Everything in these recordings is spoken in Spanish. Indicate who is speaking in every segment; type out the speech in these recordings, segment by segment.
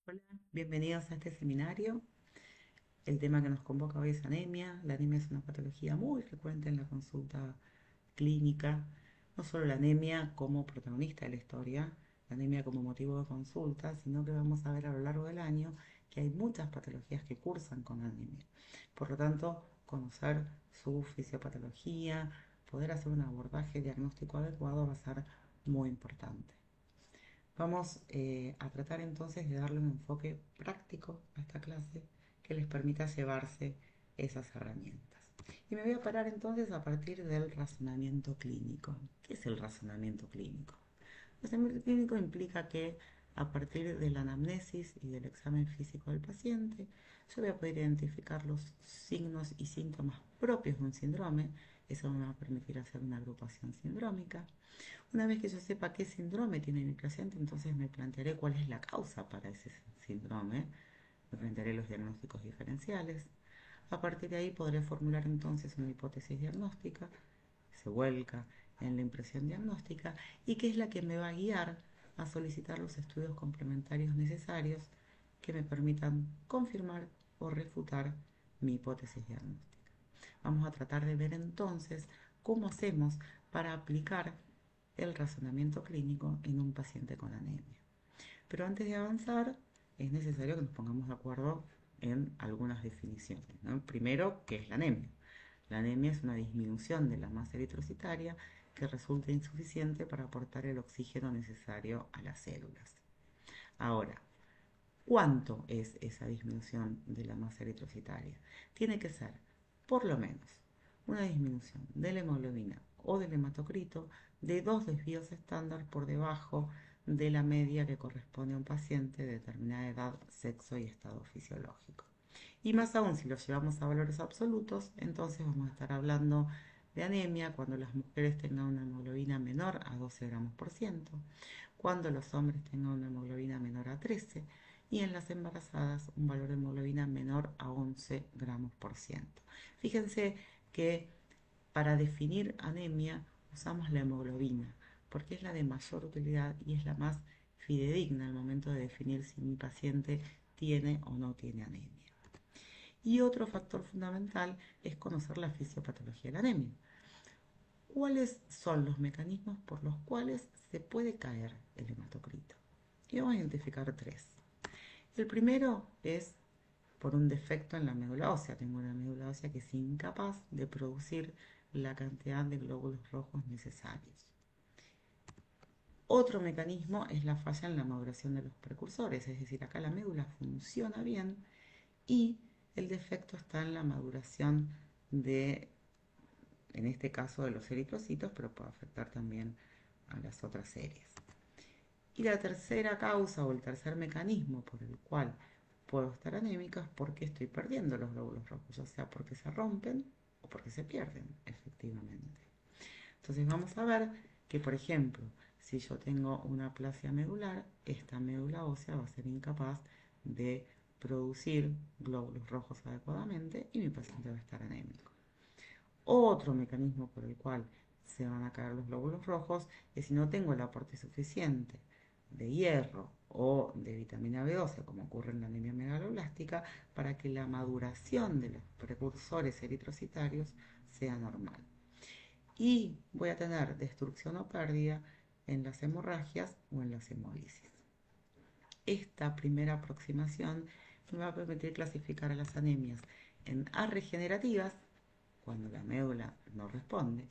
Speaker 1: Hola, bienvenidos a este seminario. El tema que nos convoca hoy es anemia. La anemia es una patología muy frecuente en la consulta clínica. No solo la anemia como protagonista de la historia, la anemia como motivo de consulta, sino que vamos a ver a lo largo del año que hay muchas patologías que cursan con anemia. Por lo tanto, conocer su fisiopatología, poder hacer un abordaje diagnóstico adecuado va a ser muy importante. Vamos a tratar entonces de darle un enfoque práctico a esta clase que les permita llevarse esas herramientas. Y me voy a parar entonces a partir del razonamiento clínico. ¿Qué es el razonamiento clínico? El razonamiento clínico implica que a partir de la anamnesis y del examen físico del paciente, yo voy a poder identificar los signos y síntomas propios de un síndrome. Eso me va a permitir hacer una agrupación sindrómica. Una vez que yo sepa qué síndrome tiene mi paciente, entonces me plantearé cuál es la causa para ese síndrome, me plantearé los diagnósticos diferenciales. A partir de ahí podré formular entonces una hipótesis diagnóstica, se vuelca en la impresión diagnóstica y que es la que me va a guiar a solicitar los estudios complementarios necesarios que me permitan confirmar o refutar mi hipótesis diagnóstica. Vamos a tratar de ver entonces cómo hacemos para aplicar el razonamiento clínico en un paciente con anemia. Pero antes de avanzar, es necesario que nos pongamos de acuerdo en algunas definiciones, ¿no? Primero, ¿qué es la anemia? La anemia es una disminución de la masa eritrocitaria que resulta insuficiente para aportar el oxígeno necesario a las células. Ahora, ¿cuánto es esa disminución de la masa eritrocitaria? Tiene que ser, por lo menos, una disminución de la hemoglobina o del hematocrito de 2 desvíos estándar por debajo de la media que corresponde a un paciente de determinada edad, sexo y estado fisiológico. Y más aún, si lo llevamos a valores absolutos, entonces vamos a estar hablando de anemia cuando las mujeres tengan una hemoglobina menor a 12 gramos por ciento, cuando los hombres tengan una hemoglobina menor a 13 y en las embarazadas un valor de hemoglobina menor a 11 gramos por ciento. Fíjense que para definir anemia usamos la hemoglobina porque es la de mayor utilidad y es la más fidedigna al momento de definir si mi paciente tiene o no tiene anemia. Y otro factor fundamental es conocer la fisiopatología de la anemia. ¿Cuáles son los mecanismos por los cuales se puede caer el hematocrito? Y vamos a identificar tres. El primero es por un defecto en la médula ósea. Tengo una médula ósea que es incapaz de producir la cantidad de glóbulos rojos necesarios. Otro mecanismo es la falla en la maduración de los precursores, es decir, acá la médula funciona bien y el defecto está en la maduración de, en este caso, de los eritrocitos, pero puede afectar también a las otras series. Y la tercera causa o el tercer mecanismo por el cual puedo estar anémica es porque estoy perdiendo los glóbulos rojos, ya sea porque se rompen o porque se pierden, efectivamente. Entonces vamos a ver que, por ejemplo, si yo tengo una aplasia medular, esta médula ósea va a ser incapaz de producir glóbulos rojos adecuadamente y mi paciente va a estar anémico. Otro mecanismo por el cual se van a caer los glóbulos rojos es si no tengo el aporte suficiente de hierro o de vitamina B12, como ocurre en la anemia megaloblástica, para que la maduración de los precursores eritrocitarios sea normal. Y voy a tener destrucción o pérdida en las hemorragias o en las hemólisis. Esta primera aproximación me va a permitir clasificar a las anemias en A regenerativas, cuando la médula no responde,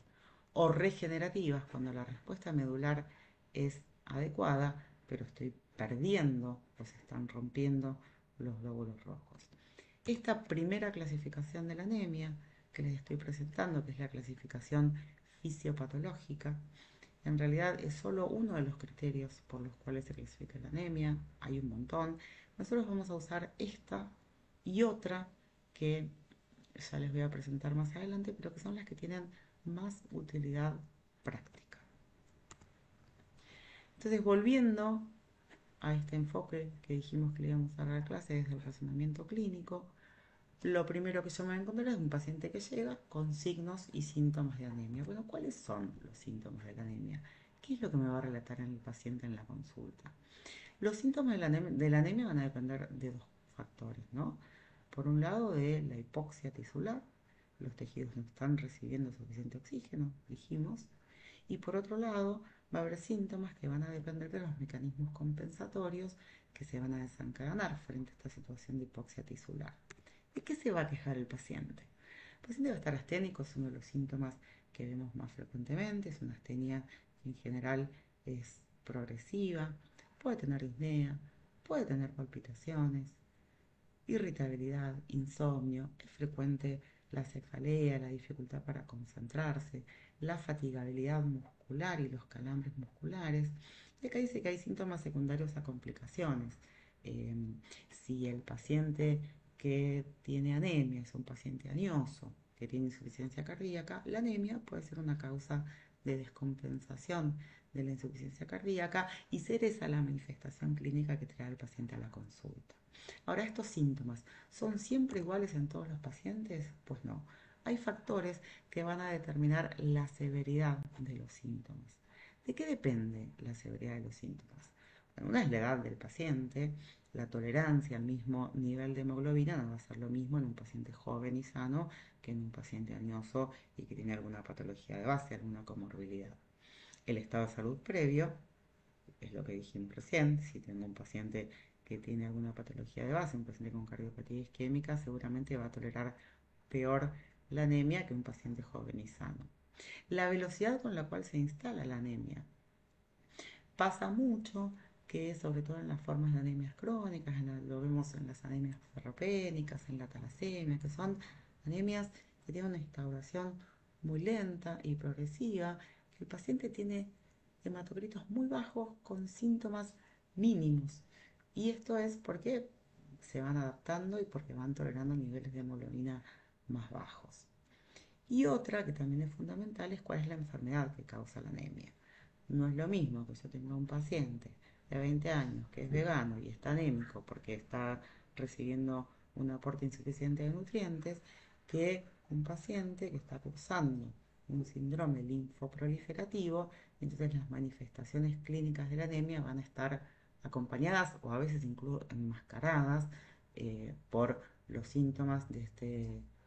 Speaker 1: o regenerativas, cuando la respuesta medular es adecuada, pero estoy perdiendo o se están rompiendo los glóbulos rojos. Esta primera clasificación de la anemia que les estoy presentando, que es la clasificación fisiopatológica, en realidad es solo uno de los criterios por los cuales se clasifica la anemia, hay un montón. Nosotros vamos a usar esta y otra que ya les voy a presentar más adelante, pero que son las que tienen más utilidad práctica. Entonces, volviendo a este enfoque que dijimos que le íbamos a dar a la clase desde el razonamiento clínico, lo primero que yo me voy a encontrar es un paciente que llega con signos y síntomas de anemia. Bueno, ¿cuáles son los síntomas de la anemia? ¿Qué es lo que me va a relatar el paciente en la consulta? Los síntomas de la anemia van a depender de dos factores, ¿no? Por un lado, de la hipoxia tisular, los tejidos no están recibiendo suficiente oxígeno, dijimos, y por otro lado, va a haber síntomas que van a depender de los mecanismos compensatorios que se van a desencadenar frente a esta situación de hipoxia tisular. ¿De qué se va a quejar el paciente? El paciente va a estar asténico, es uno de los síntomas que vemos más frecuentemente, es una astenia que en general es progresiva, puede tener disnea, puede tener palpitaciones, irritabilidad, insomnio, es frecuente la cefalea, la dificultad para concentrarse, la fatigabilidad muscular y los calambres musculares. Y acá dice que hay síntomas secundarios a complicaciones. Eh, si el paciente que tiene anemia es un paciente anioso, que tiene insuficiencia cardíaca, la anemia puede ser una causa de descompensación de la insuficiencia cardíaca y ser esa la manifestación clínica que trae al paciente a la consulta. Ahora, estos síntomas, ¿son siempre iguales en todos los pacientes? Pues no. Hay factores que van a determinar la severidad de los síntomas. ¿De qué depende la severidad de los síntomas? Bueno, una es la edad del paciente, la tolerancia al mismo nivel de hemoglobina no va a ser lo mismo en un paciente joven y sano que en un paciente añoso y que tiene alguna patología de base, alguna comorbilidad. El estado de salud previo es lo que dijimos recién, si tengo un paciente que tiene alguna patología de base, un paciente con cardiopatía isquémica, seguramente va a tolerar peor la anemia que un paciente joven y sano. La velocidad con la cual se instala la anemia. Pasa mucho que, sobre todo en las formas de anemias crónicas, lo vemos en las anemias ferropénicas, en la talasemia, que son anemias que tienen una instauración muy lenta y progresiva, que el paciente tiene hematocritos muy bajos con síntomas mínimos. Y esto es porque se van adaptando y porque van tolerando niveles de hemoglobina más bajos. Y otra que también es fundamental es cuál es la enfermedad que causa la anemia. No es lo mismo que yo tenga un paciente de 20 años que es vegano y está anémico porque está recibiendo un aporte insuficiente de nutrientes que un paciente que está cursando un síndrome linfoproliferativo. Entonces las manifestaciones clínicas de la anemia van a estar acompañadas o a veces incluso enmascaradas por los síntomas de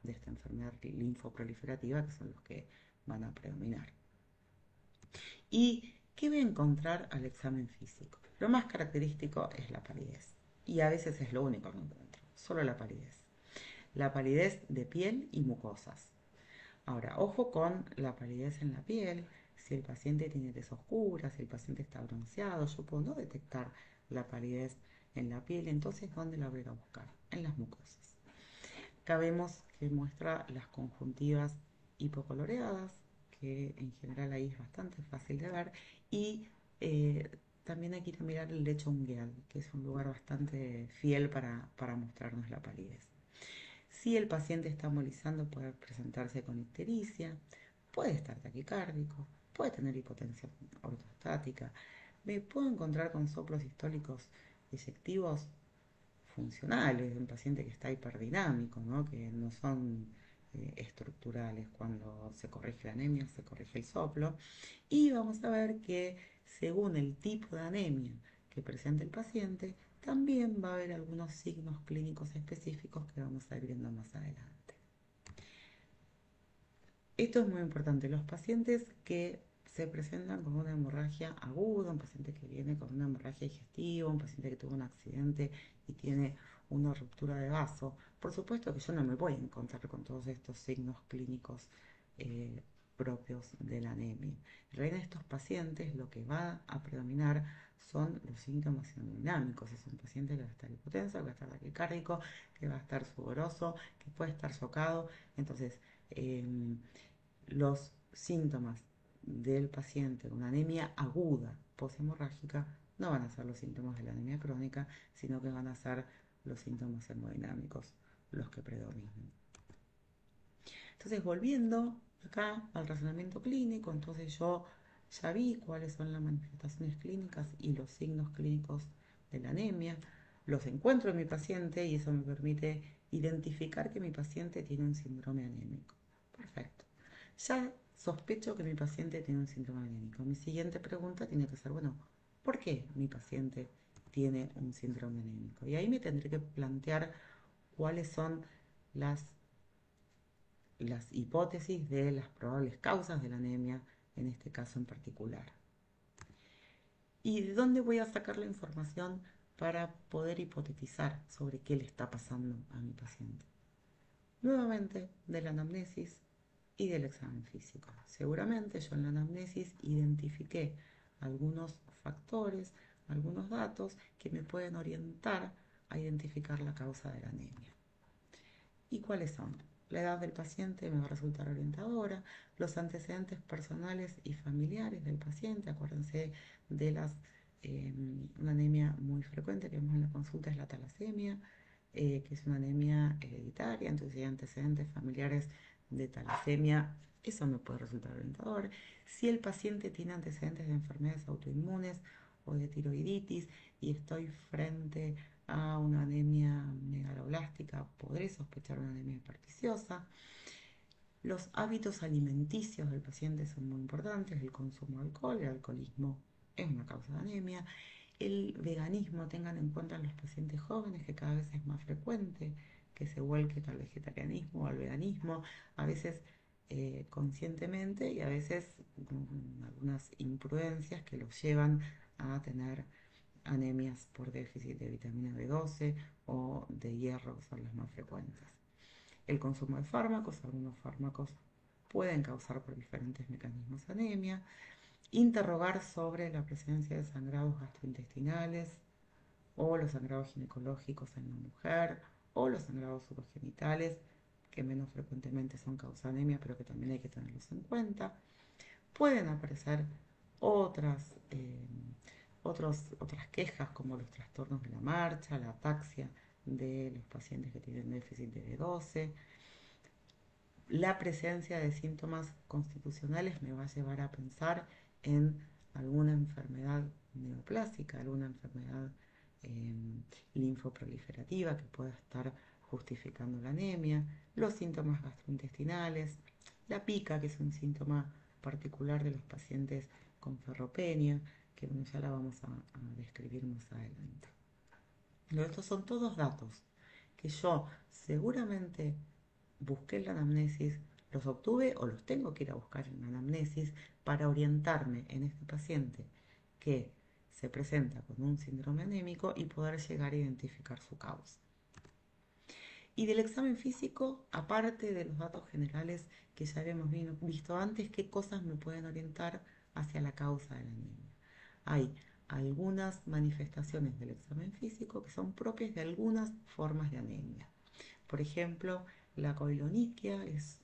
Speaker 1: esta enfermedad linfoproliferativa, que son los que van a predominar. ¿Y qué voy a encontrar al examen físico? Lo más característico es la palidez. Y a veces es lo único que encuentro, solo la palidez. La palidez de piel y mucosas. Ahora, ojo con la palidez en la piel. Si el paciente tiene tez oscura, si el paciente está bronceado, yo puedo no detectar la palidez en la piel. Entonces, ¿dónde la voy a buscar? En las mucosas. Acá vemos que muestra las conjuntivas hipocoloreadas, que en general ahí es bastante fácil de ver, y eh, también hay que ir a mirar el lecho ungueal, que es un lugar bastante fiel para mostrarnos la palidez. Si el paciente está embolizando, puede presentarse con ictericia, puede estar taquicárdico, puede tener hipotensión ortostática, me puedo encontrar con soplos sistólicos disectivos funcionales, de un paciente que está hiperdinámico, ¿no? Que no son estructurales. Cuando se corrige la anemia, se corrige el soplo. Y vamos a ver que según el tipo de anemia que presenta el paciente, también va a haber algunos signos clínicos específicos que vamos a ir viendo más adelante. Esto es muy importante. Los pacientes que se presentan con una hemorragia aguda, un paciente que viene con una hemorragia digestiva, un paciente que tuvo un accidente y tiene una ruptura de vaso, por supuesto que yo no me voy a encontrar con todos estos signos clínicos eh, propios de la anemia. En realidad, en estos pacientes lo que va a predominar son los síntomas hemodinámicos. Es un paciente que va a estar hipotenso, que va a estar taquicárdico, que va a estar sudoroso, que puede estar socado. Entonces, los síntomas del paciente con anemia aguda poshemorrágica no van a ser los síntomas de la anemia crónica, sino que van a ser los síntomas hemodinámicos los que predominen. Entonces, volviendo acá al razonamiento clínico, entonces yo ya vi cuáles son las manifestaciones clínicas y los signos clínicos de la anemia, los encuentro en mi paciente y eso me permite identificar que mi paciente tiene un síndrome anémico. Perfecto. Ya sospecho que mi paciente tiene un síndrome anémico. Mi siguiente pregunta tiene que ser, bueno, ¿por qué mi paciente tiene un síndrome anémico. Y ahí me tendré que plantear cuáles son las, las hipótesis de las probables causas de la anemia, en este caso en particular. ¿Y de dónde voy a sacar la información para poder hipotetizar sobre qué le está pasando a mi paciente? Nuevamente, de la anamnesis y del examen físico. Seguramente yo en la anamnesis identifiqué algunos factores, algunos datos que me pueden orientar a identificar la causa de la anemia. ¿Y cuáles son? La edad del paciente me va a resultar orientadora, los antecedentes personales y familiares del paciente, acuérdense de una anemia muy frecuente que vemos en la consulta es la talasemia, que es una anemia hereditaria, entonces si hay antecedentes familiares de talasemia, eso me puede resultar orientador. Si el paciente tiene antecedentes de enfermedades autoinmunes o de tiroiditis y estoy frente a una anemia megaloblástica, podré sospechar una anemia perniciosa. Los hábitos alimenticios del paciente son muy importantes, el consumo de alcohol, el alcoholismo es una causa de anemia. El veganismo, tengan en cuenta en los pacientes jóvenes que cada vez es más frecuente que se vuelque al vegetarianismo o al veganismo, a veces conscientemente y a veces con algunas imprudencias que los llevan a tener anemias por déficit de vitamina B12 o de hierro, que son las más frecuentes. El consumo de fármacos, algunos fármacos pueden causar por diferentes mecanismos anemia. Interrogar sobre la presencia de sangrados gastrointestinales o los sangrados ginecológicos en la mujer o los sangrados urogenitales, que menos frecuentemente son causa de anemia, pero que también hay que tenerlos en cuenta. Pueden aparecer otras, otras quejas como los trastornos de la marcha, la ataxia de los pacientes que tienen déficit de B12. La presencia de síntomas constitucionales me va a llevar a pensar en alguna enfermedad neoplásica, alguna enfermedad eh, linfoproliferativa que pueda estar justificando la anemia, los síntomas gastrointestinales, la pica, que es un síntoma particular de los pacientes con ferropenia, que bueno, ya la vamos a describir más adelante. Pero estos son todos datos que yo seguramente busqué en la anamnesis, los obtuve o los tengo que ir a buscar en la anamnesis para orientarme en este paciente que se presenta con un síndrome anémico y poder llegar a identificar su causa. Y del examen físico, aparte de los datos generales que ya habíamos visto antes, ¿qué cosas me pueden orientar hacia la causa de la anemia? Hay algunas manifestaciones del examen físico que son propias de algunas formas de anemia. Por ejemplo, la coiloniquia es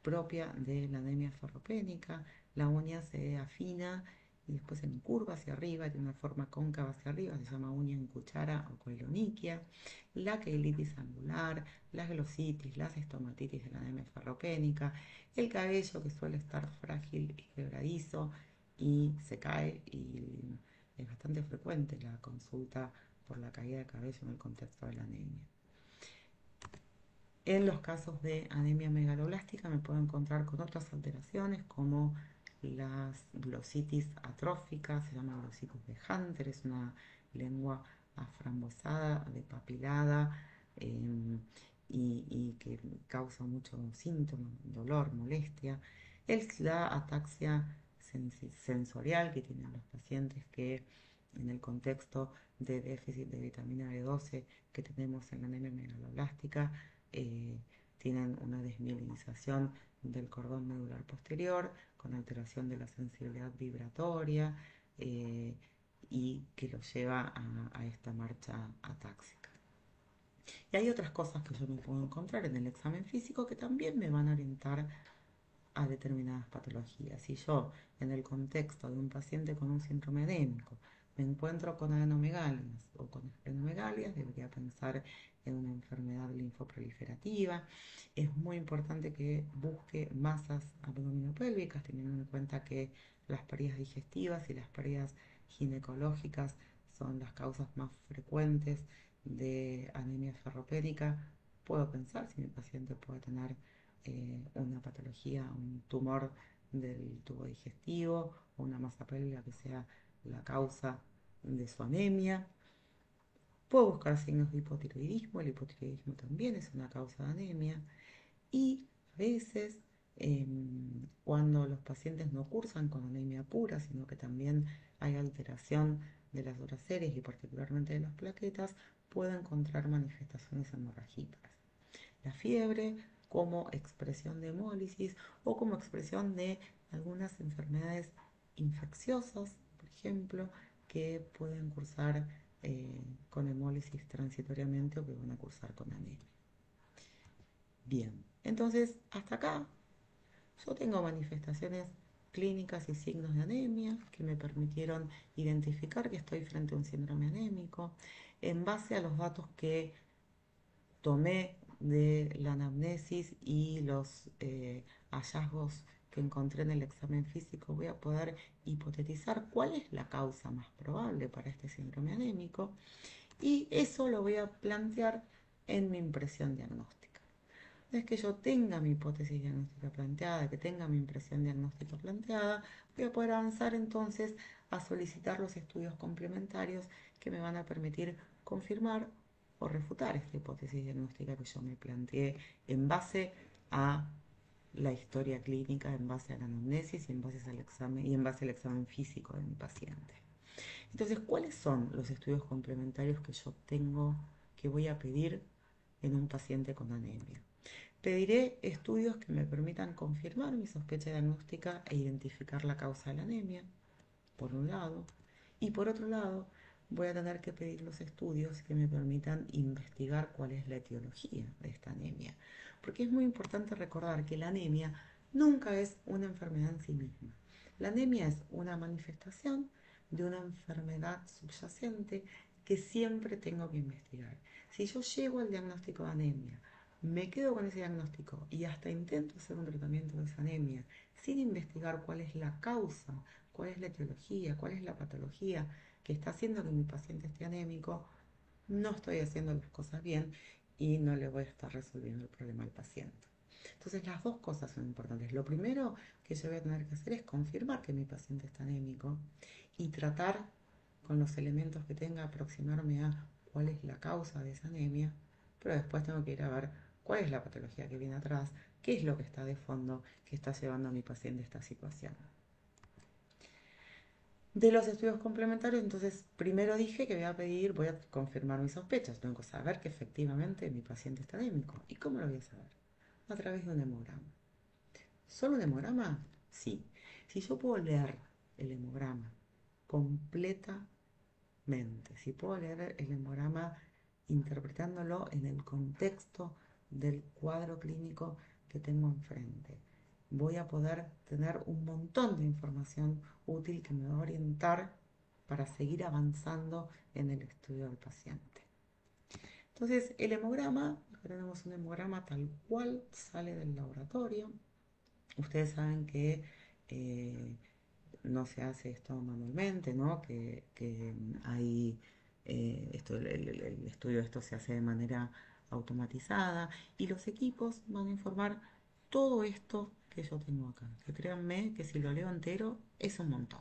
Speaker 1: propia de la anemia ferropénica, la uña se afina y después se encurva hacia arriba, tiene una forma cóncava hacia arriba, se llama uña en cuchara o coiloniquia, la queilitis angular, la glositis, las estomatitis de la anemia ferropénica, el cabello que suele estar frágil y quebradizo y se cae y es bastante frecuente la consulta por la caída de cabello en el contexto de la anemia. En los casos de anemia megaloblástica me puedo encontrar con otras alteraciones como las glositis atróficas, se llama glositis de Hunter, es una lengua aframbuesada, depapilada y que causa mucho síntoma, dolor, molestia. Es la ataxia sensorial que tienen los pacientes que en el contexto de déficit de vitamina B12 que tenemos en la anemia megaloblástica eh, tienen una desmielinización del cordón medular posterior con alteración de la sensibilidad vibratoria y que los lleva a esta marcha atáxica. Y hay otras cosas que yo me puedo encontrar en el examen físico que también me van a orientar a determinadas patologías. Si yo, en el contexto de un paciente con un síndrome anémico, me encuentro con adenomegalias o con esplenomegalia, debería pensar en una enfermedad linfoproliferativa. Es muy importante que busque masas abdominopélvicas, teniendo en cuenta que las pérdidas digestivas y las pérdidas ginecológicas son las causas más frecuentes de anemia ferropénica. Puedo pensar si mi paciente puede tener una patología, un tumor del tubo digestivo o una masa pélvica que sea la causa de su anemia. Puedo buscar signos de hipotiroidismo, el hipotiroidismo también es una causa de anemia. Y a veces, cuando los pacientes no cursan con anemia pura, sino que también hay alteración de las uracerias y particularmente de las plaquetas, puedo encontrar manifestaciones hemorrágicas. La fiebre como expresión de hemólisis o como expresión de algunas enfermedades infecciosas, por ejemplo, que pueden cursar con hemólisis transitoriamente o que van a cursar con anemia. Bien, entonces hasta acá yo tengo manifestaciones clínicas y signos de anemia que me permitieron identificar que estoy frente a un síndrome anémico en base a los datos que tomé de la anamnesis y los hallazgos que encontré en el examen físico. Voy a poder hipotetizar cuál es la causa más probable para este síndrome anémico y eso lo voy a plantear en mi impresión diagnóstica. Una vez que yo tenga mi hipótesis diagnóstica planteada, que tenga mi impresión diagnóstica planteada, voy a poder avanzar entonces a solicitar los estudios complementarios que me van a permitir confirmar o refutar esta hipótesis diagnóstica que yo me planteé en base a la historia clínica, en base a la anamnesis y en base al examen, y en base al examen físico de mi paciente. Entonces, ¿cuáles son los estudios complementarios que yo tengo, que voy a pedir en un paciente con anemia? Pediré estudios que me permitan confirmar mi sospecha diagnóstica e identificar la causa de la anemia, por un lado, y por otro lado, voy a tener que pedir los estudios que me permitan investigar cuál es la etiología de esta anemia, porque es muy importante recordar que la anemia nunca es una enfermedad en sí misma. La anemia es una manifestación de una enfermedad subyacente que siempre tengo que investigar. Si yo llego al diagnóstico de anemia, me quedo con ese diagnóstico y hasta intento hacer un tratamiento de esa anemia sin investigar cuál es la causa, cuál es la etiología, cuál es la patología que está haciendo que mi paciente esté anémico, no estoy haciendo las cosas bien y no le voy a estar resolviendo el problema al paciente. Entonces las dos cosas son importantes. Lo primero que yo voy a tener que hacer es confirmar que mi paciente está anémico y tratar con los elementos que tenga, aproximarme a cuál es la causa de esa anemia, pero después tengo que ir a ver cuál es la patología que viene atrás, qué es lo que está de fondo que está llevando a mi paciente a esta situación. De los estudios complementarios, entonces primero dije que voy a confirmar mis sospechas, tengo que saber que efectivamente mi paciente está anémico. ¿Y cómo lo voy a saber? A través de un hemograma. ¿Solo un hemograma? Sí. Si yo puedo leer el hemograma completamente, si puedo leer el hemograma interpretándolo en el contexto del cuadro clínico que tengo enfrente, voy a poder tener un montón de información útil que me va a orientar para seguir avanzando en el estudio del paciente. Entonces, el hemograma, tenemos un hemograma tal cual sale del laboratorio. Ustedes saben que no se hace esto manualmente, ¿no? Que hay el estudio de esto se hace de manera automatizada y los equipos van a informar todo esto que yo tengo acá. Que créanme que si lo leo entero es un montón.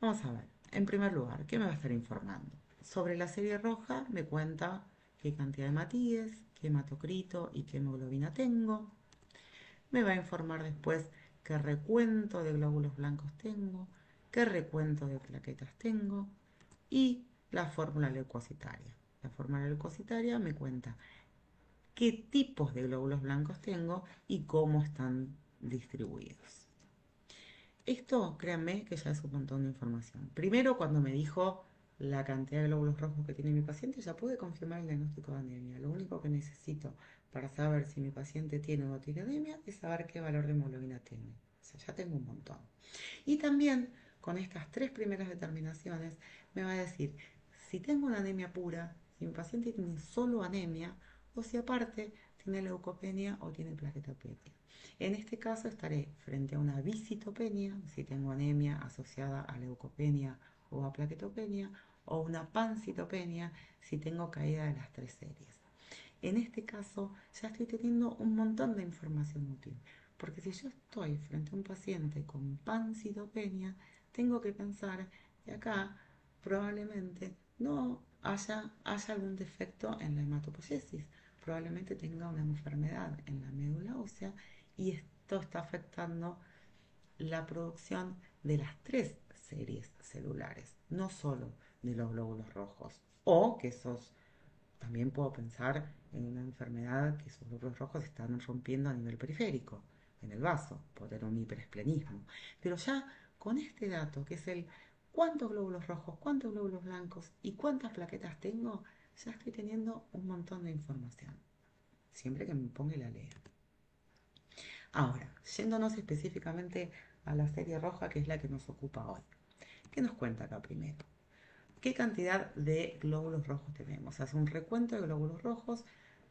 Speaker 1: Vamos a ver, en primer lugar, ¿qué me va a estar informando? Sobre la serie roja me cuenta qué cantidad de hematíes, qué hematocrito y qué hemoglobina tengo. Me va a informar después qué recuento de glóbulos blancos tengo, qué recuento de plaquetas tengo y la fórmula leucocitaria. La fórmula leucocitaria me cuenta qué tipos de glóbulos blancos tengo y cómo están distribuidos. Esto, créanme, que ya es un montón de información. Primero, cuando me dijo la cantidad de glóbulos rojos que tiene mi paciente, ya pude confirmar el diagnóstico de anemia. Lo único que necesito para saber si mi paciente tiene o no tiene anemia es saber qué valor de hemoglobina tiene. O sea, ya tengo un montón. Y también, con estas tres primeras determinaciones, me va a decir si tengo una anemia pura, si mi paciente tiene solo anemia, o si aparte tiene leucopenia o tiene plaquetopenia. En este caso estaré frente a una bicitopenia, si tengo anemia asociada a leucopenia o a plaquetopenia, o una pancitopenia, si tengo caída de las tres series. En este caso ya estoy teniendo un montón de información útil, porque si yo estoy frente a un paciente con pancitopenia, tengo que pensar que acá probablemente no haya algún defecto en la hematopoiesis. Probablemente tenga una enfermedad en la médula ósea y esto está afectando la producción de las tres series celulares, no solo de los glóbulos rojos. O que esos, también puedo pensar en una enfermedad que esos glóbulos rojos están rompiendo a nivel periférico, en el vaso, por tener un hiperesplenismo. Pero ya con este dato, que es el cuántos glóbulos rojos, cuántos glóbulos blancos y cuántas plaquetas tengo, ya estoy teniendo un montón de información, siempre que me ponga y la lea. Ahora, yéndonos específicamente a la serie roja, que es la que nos ocupa hoy. ¿Qué nos cuenta acá primero? ¿Qué cantidad de glóbulos rojos tenemos? Hace un recuento de glóbulos rojos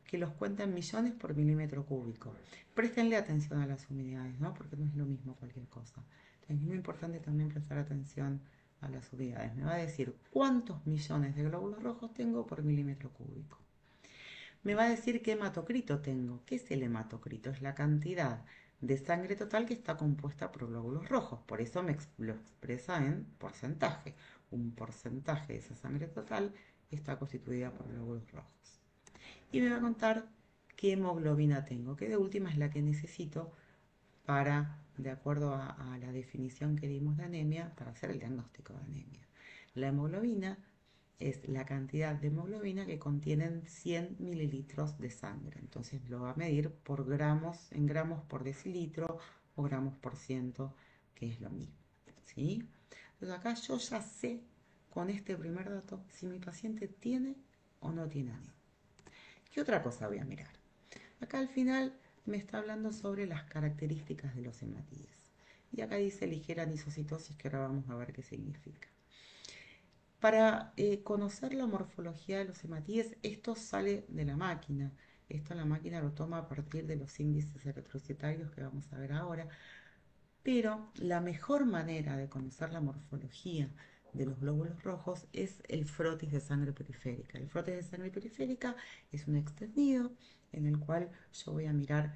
Speaker 1: que los cuenta en millones por milímetro cúbico. Préstenle atención a las unidades, ¿no? Porque no es lo mismo cualquier cosa. Entonces, es muy importante también prestar atención a las unidades. Me va a decir cuántos millones de glóbulos rojos tengo por milímetro cúbico. Me va a decir qué hematocrito tengo. ¿Qué es el hematocrito? Es la cantidad de sangre total que está compuesta por glóbulos rojos. Por eso lo expresa en porcentaje. Un porcentaje de esa sangre total está constituida por glóbulos rojos. Y me va a contar qué hemoglobina tengo, que de última es la que necesito para, de acuerdo a la definición que dimos de anemia, para hacer el diagnóstico de anemia. La hemoglobina es la cantidad de hemoglobina que contienen 100 mililitros de sangre. Entonces lo va a medir por gramos, en gramos por decilitro o gramos por ciento, que es lo mismo. ¿Sí? Entonces acá yo ya sé con este primer dato si mi paciente tiene o no tiene anemia. ¿Qué otra cosa voy a mirar? Acá al final me está hablando sobre las características de los hematíes. Y acá dice ligera anisocitosis, que ahora vamos a ver qué significa. Para conocer la morfología de los hematíes, esto sale de la máquina. Esto la máquina lo toma a partir de los índices eritrocitarios que vamos a ver ahora. Pero la mejor manera de conocer la morfología de los glóbulos rojos es el frotis de sangre periférica. El frotis de sangre periférica es un extendido en el cual yo voy a mirar,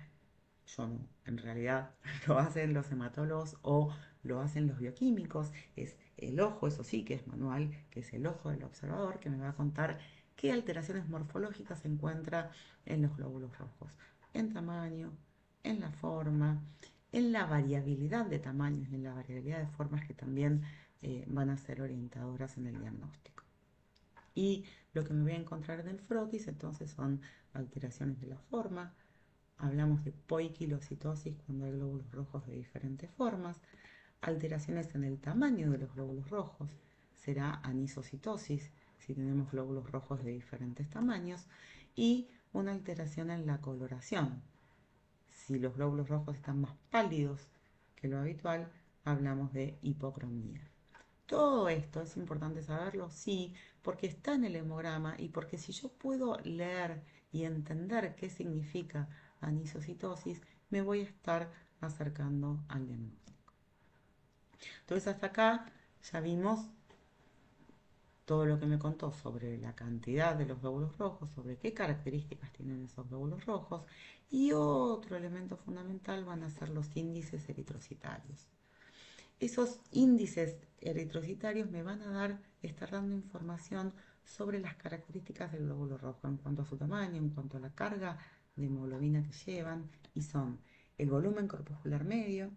Speaker 1: yo no, en realidad lo hacen los hematólogos o lo hacen los bioquímicos, es el ojo, eso sí que es manual, que es el ojo del observador, que me va a contar qué alteraciones morfológicas se encuentra en los glóbulos rojos, en tamaño, en la forma, en la variabilidad de tamaños y en la variabilidad de formas que también van a ser orientadoras en el diagnóstico. Y lo que me voy a encontrar en el frotis entonces son alteraciones de la forma, hablamos de poiquilocitosis cuando hay glóbulos rojos de diferentes formas, alteraciones en el tamaño de los glóbulos rojos, será anisocitosis si tenemos glóbulos rojos de diferentes tamaños, y una alteración en la coloración. Si los glóbulos rojos están más pálidos que lo habitual, hablamos de hipocromía. Todo esto es importante saberlo, sí, porque está en el hemograma y porque si yo puedo leer y entender qué significa anisocitosis, me voy a estar acercando al diagnóstico. Entonces hasta acá ya vimos todo lo que me contó sobre la cantidad de los glóbulos rojos, sobre qué características tienen esos glóbulos rojos, y otro elemento fundamental van a ser los índices eritrocitarios. Esos índices eritrocitarios me van a estar dando información sobre las características del glóbulo rojo en cuanto a su tamaño, en cuanto a la carga de hemoglobina que llevan, y son el volumen corpuscular medio,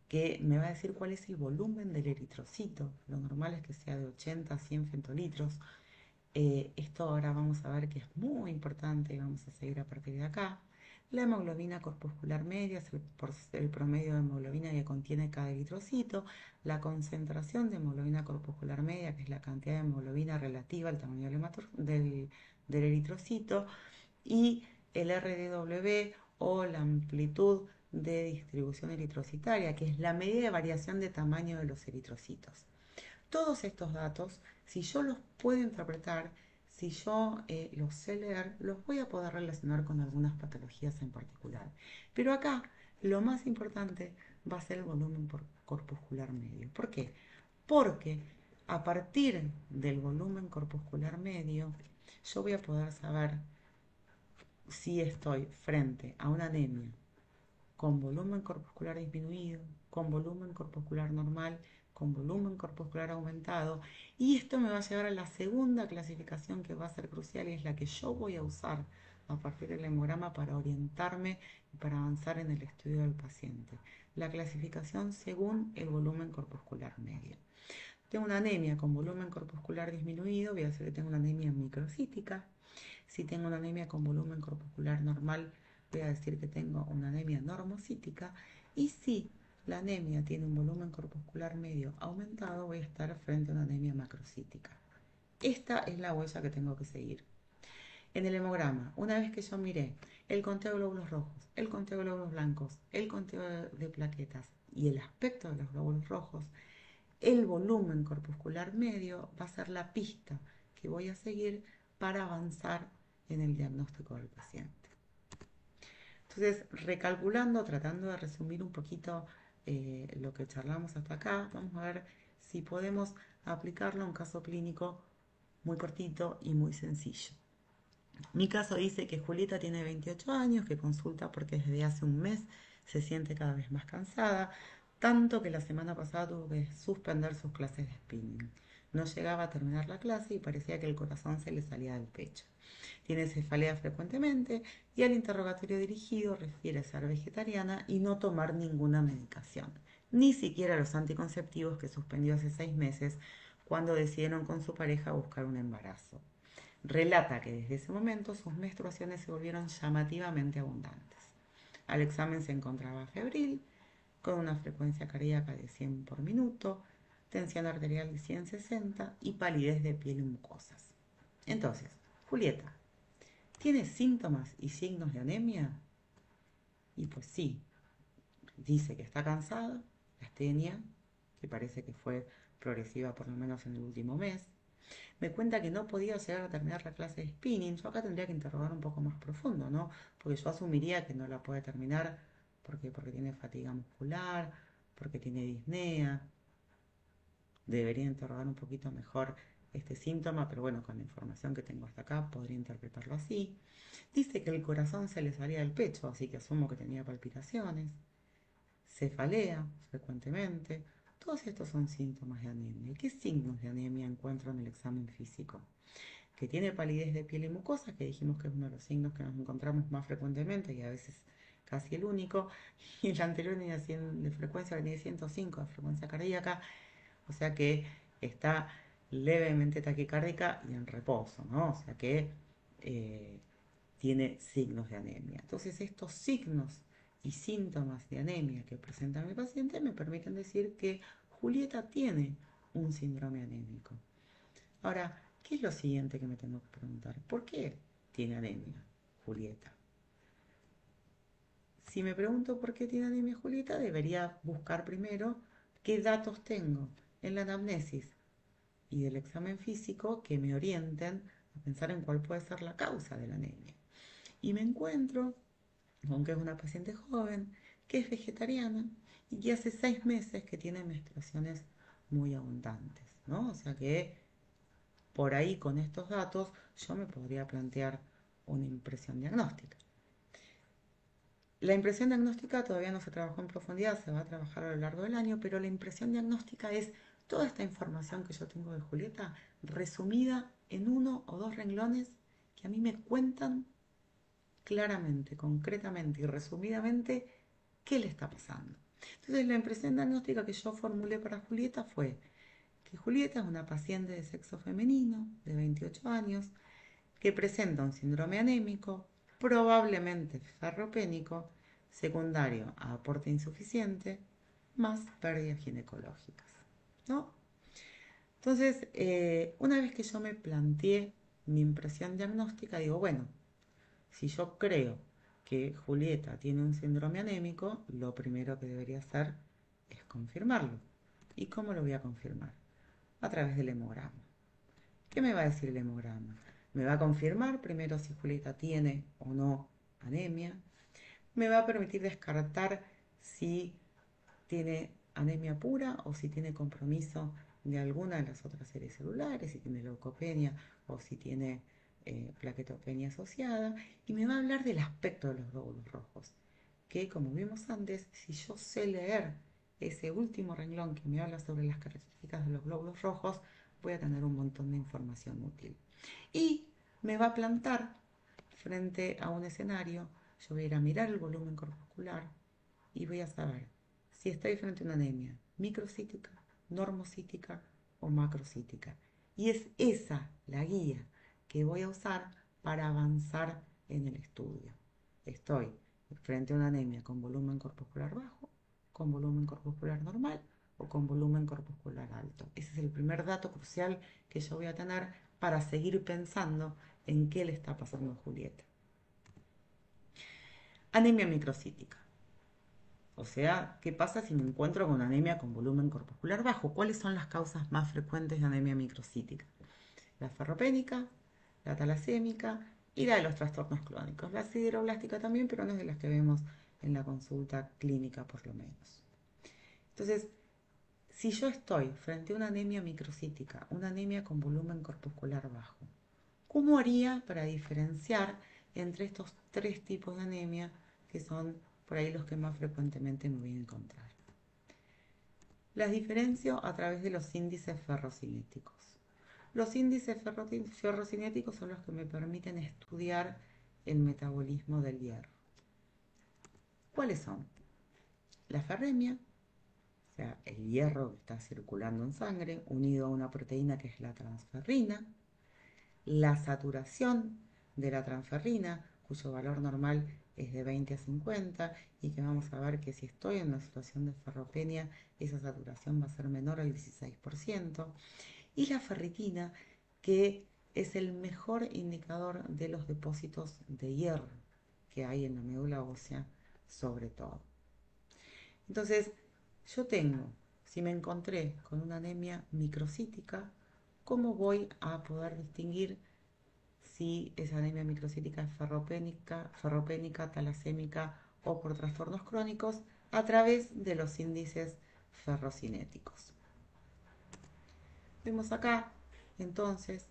Speaker 1: que me va a decir cuál es el volumen del eritrocito. Lo normal es que sea de 80 a 100 femtolitros. Esto ahora vamos a ver que es muy importante y vamos a seguir a partir de acá. La hemoglobina corpuscular media es el promedio de hemoglobina que contiene cada eritrocito. La concentración de hemoglobina corpuscular media, que es la cantidad de hemoglobina relativa al tamaño del eritrocito. Y el RDW o la amplitud de distribución eritrocitaria, que es la medida de variación de tamaño de los eritrocitos. Todos estos datos, si yo los puedo interpretar, si yo los sé leer, los voy a poder relacionar con algunas patologías en particular. Pero acá lo más importante va a ser el volumen corpuscular medio. ¿Por qué? Porque a partir del volumen corpuscular medio, yo voy a poder saber si estoy frente a una anemia con volumen corpuscular disminuido, con volumen corpuscular normal, con volumen corpuscular aumentado. Y esto me va a llevar a la segunda clasificación que va a ser crucial y es la que yo voy a usar a partir del hemograma para orientarme y para avanzar en el estudio del paciente. La clasificación según el volumen corpuscular medio. Tengo una anemia con volumen corpuscular disminuido, voy a decir que tengo una anemia microcítica. Si tengo una anemia con volumen corpuscular normal, voy a decir que tengo una anemia normocítica. Y si la anemia tiene un volumen corpuscular medio aumentado, voy a estar frente a una anemia macrocítica. Esta es la huella que tengo que seguir. En el hemograma, una vez que yo miré el conteo de glóbulos rojos, el conteo de glóbulos blancos, el conteo de plaquetas y el aspecto de los glóbulos rojos, el volumen corpuscular medio va a ser la pista que voy a seguir para avanzar en el diagnóstico del paciente. Entonces, recalculando, tratando de resumir un poquito lo que charlamos hasta acá, vamos a ver si podemos aplicarlo a un caso clínico muy cortito y muy sencillo. Mi caso dice que Julieta tiene 28 años, que consulta porque desde hace un mes se siente cada vez más cansada, tanto que la semana pasada tuvo que suspender sus clases de spinning. No llegaba a terminar la clase y parecía que el corazón se le salía del pecho. Tiene cefalea frecuentemente y al interrogatorio dirigido refiere ser vegetariana y no tomar ninguna medicación, ni siquiera los anticonceptivos que suspendió hace 6 meses cuando decidieron con su pareja buscar un embarazo. Relata que desde ese momento sus menstruaciones se volvieron llamativamente abundantes. Al examen se encontraba febril, con una frecuencia cardíaca de 100 por minuto, tensión arterial de 160 y palidez de piel y mucosas. Entonces, Julieta, ¿tiene síntomas y signos de anemia? Y pues sí, dice que está cansada, la astenia, que parece que fue progresiva por lo menos en el último mes. Me cuenta que no podía llegar a terminar la clase de spinning. Yo acá tendría que interrogar un poco más profundo, ¿no? Porque yo asumiría que no la puede terminar porque tiene fatiga muscular, porque tiene disnea. Debería interrogar un poquito mejor este síntoma, pero bueno, con la información que tengo hasta acá podría interpretarlo así. Dice que el corazón se le salía del pecho, así que asumo que tenía palpitaciones. Cefalea frecuentemente. Todos estos son síntomas de anemia. ¿Qué signos de anemia encuentro en el examen físico? Que tiene palidez de piel y mucosa, que dijimos que es uno de los signos que nos encontramos más frecuentemente y a veces casi el único, y la anterior unidad de frecuencia venía de 105 de frecuencia cardíaca, o sea que está levemente taquicárdica y en reposo, ¿no? O sea que eh, tiene signos de anemia. Entonces estos signos y síntomas de anemia que presenta mi paciente me permiten decir que Julieta tiene un síndrome anémico. Ahora, ¿qué es lo siguiente que me tengo que preguntar? ¿Por qué tiene anemia Julieta? Si me pregunto por qué tiene anemia Julieta, debería buscar primero qué datos tengo en la anamnesis y del examen físico que me orienten a pensar en cuál puede ser la causa de la anemia. Y me encuentro con que es una paciente joven, que es vegetariana y que hace 6 meses que tiene menstruaciones muy abundantes, ¿no? O sea que por ahí con estos datos yo me podría plantear una impresión diagnóstica. La impresión diagnóstica todavía no se trabajó en profundidad, se va a trabajar a lo largo del año, pero la impresión diagnóstica es toda esta información que yo tengo de Julieta resumida en 1 o 2 renglones que a mí me cuentan claramente, concretamente y resumidamente qué le está pasando. Entonces la impresión diagnóstica que yo formulé para Julieta fue que Julieta es una paciente de sexo femenino de 28 años que presenta un síndrome anémico, probablemente ferropénico, secundario a aporte insuficiente, más pérdidas ginecológicas, ¿no? Entonces, una vez que yo me planteé mi impresión diagnóstica, digo, bueno, si yo creo que Julieta tiene un síndrome anémico, lo primero que debería hacer es confirmarlo. ¿Y cómo lo voy a confirmar? A través del hemograma. ¿Qué me va a decir el hemograma? Me va a confirmar primero si Julieta tiene o no anemia. Me va a permitir descartar si tiene anemia pura o si tiene compromiso de alguna de las otras series celulares, si tiene leucopenia o si tiene plaquetopenia asociada, y me va a hablar del aspecto de los glóbulos rojos, que como vimos antes, si yo sé leer ese último renglón que me habla sobre las características de los glóbulos rojos, voy a tener un montón de información útil. Y me va a plantar frente a un escenario, yo voy a ir a mirar el volumen corpuscular y voy a saber si estoy frente a una anemia microcítica, normocítica o macrocítica. Y es esa la guía que voy a usar para avanzar en el estudio. Estoy frente a una anemia con volumen corpuscular bajo, con volumen corpuscular normal o con volumen corpuscular alto. Ese es el primer dato crucial que yo voy a tener para seguir pensando en qué le está pasando a Julieta. Anemia microcítica. O sea, ¿qué pasa si me encuentro con anemia con volumen corpuscular bajo? ¿Cuáles son las causas más frecuentes de anemia microcítica? La ferropénica, la talasémica y la de los trastornos crónicos. La sideroblástica también, pero no es de las que vemos en la consulta clínica por lo menos. Entonces, si yo estoy frente a una anemia microcítica, una anemia con volumen corpuscular bajo, ¿cómo haría para diferenciar entre estos tres tipos de anemia que son por ahí los que más frecuentemente me voy a encontrar? Las diferencio a través de los índices ferrocinéticos. Los índices ferrocinéticos son los que me permiten estudiar el metabolismo del hierro. ¿Cuáles son? La ferremia, o sea, el hierro que está circulando en sangre, unido a una proteína que es la transferrina. La saturación de la transferrina, cuyo valor normal es de 20 a 50 y que vamos a ver que si estoy en una situación de ferropenia, esa saturación va a ser menor al 16%. Y la ferritina, que es el mejor indicador de los depósitos de hierro que hay en la médula ósea sobre todo. Entonces, yo tengo, si me encontré con una anemia microcítica, ¿cómo voy a poder distinguir si esa anemia microcítica es ferropénica, talasémica o por trastornos crónicos? A través de los índices ferrocinéticos. Vemos acá, entonces,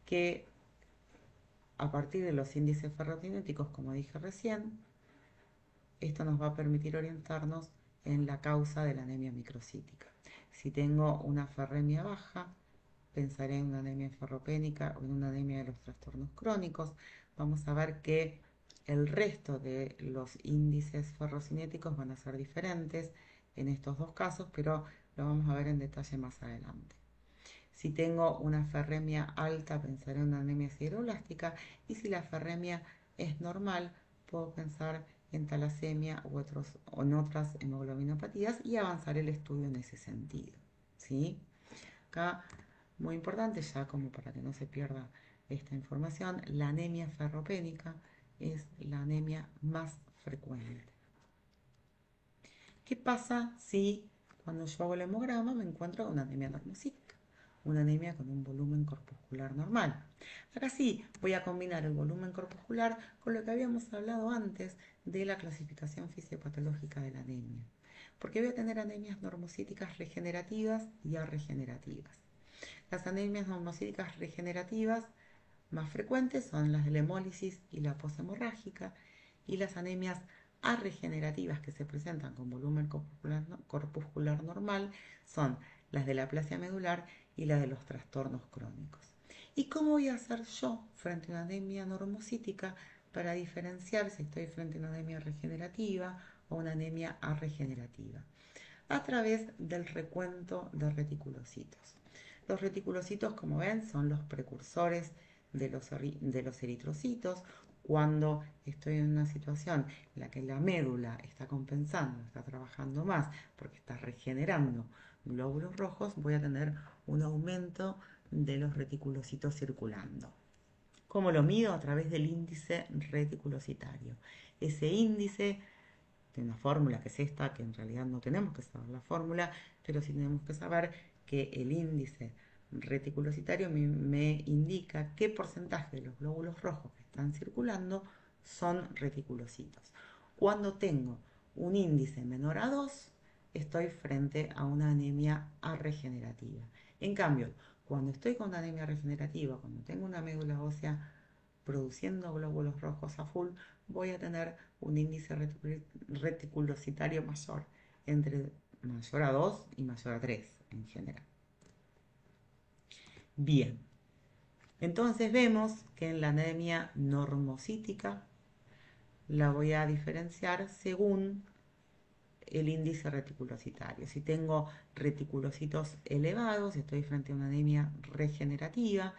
Speaker 1: que a partir de los índices ferrocinéticos, como dije recién, esto nos va a permitir orientarnos en la causa de la anemia microcítica. Si tengo una ferremia baja, pensaré en una anemia ferropénica o en una anemia de los trastornos crónicos. Vamos a ver que el resto de los índices ferrocinéticos van a ser diferentes en estos dos casos, pero lo vamos a ver en detalle más adelante. Si tengo una ferremia alta, pensaré en una anemia sideroblástica, y si la ferremia es normal, puedo pensar en talasemia o en otras hemoglobinopatías y avanzar el estudio en ese sentido. ¿Sí? Acá, muy importante, ya como para que no se pierda esta información, la anemia ferropénica es la anemia más frecuente. ¿Qué pasa si cuando yo hago el hemograma me encuentro con una anemia normocítica? Una anemia con un volumen corpuscular normal. Acá sí voy a combinar el volumen corpuscular con lo que habíamos hablado antes de la clasificación fisiopatológica de la anemia. Porque voy a tener anemias normocíticas regenerativas y arregenerativas. Las anemias normocíticas regenerativas más frecuentes son las de la hemólisis y la poshemorrágica, y las anemias arregenerativas que se presentan con volumen corpuscular normal son las de la aplasia medular y la de los trastornos crónicos. ¿Y cómo voy a hacer yo frente a una anemia normocítica para diferenciar si estoy frente a una anemia regenerativa o una anemia arregenerativa? A través del recuento de reticulocitos. Los reticulocitos, como ven, son los precursores de los eritrocitos. Cuando estoy en una situación en la que la médula está compensando, está trabajando más porque está regenerando glóbulos rojos, voy a tener un aumento de los reticulocitos circulando. ¿Cómo lo mido? A través del índice reticulocitario. Ese índice de una fórmula que es esta, que en realidad no tenemos que saber la fórmula, pero sí tenemos que saber que el índice reticulocitario me indica qué porcentaje de los glóbulos rojos que están circulando son reticulocitos. Cuando tengo un índice menor a 2, estoy frente a una anemia arregenerativa. En cambio, cuando estoy con una anemia regenerativa, cuando tengo una médula ósea produciendo glóbulos rojos a full, voy a tener un índice reticulocitario mayor, entre mayor a 2 y mayor a 3 en general. Bien, entonces vemos que en la anemia normocítica la voy a diferenciar según el índice reticulocitario. Si tengo reticulocitos elevados, estoy frente a una anemia regenerativa,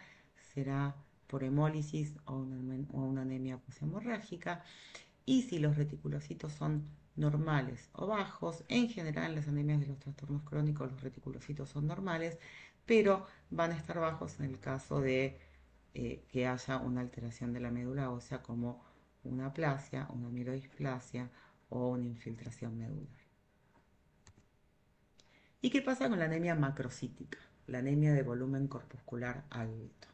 Speaker 1: será por hemólisis o una anemia poshemorrágica. Y si los reticulocitos son normales o bajos, en general en las anemias de los trastornos crónicos los reticulocitos son normales, pero van a estar bajos en el caso de que haya una alteración de la médula ósea como una aplasia, una mielodisplasia o una infiltración medular. ¿Y qué pasa con la anemia macrocítica? La anemia de volumen corpuscular alto.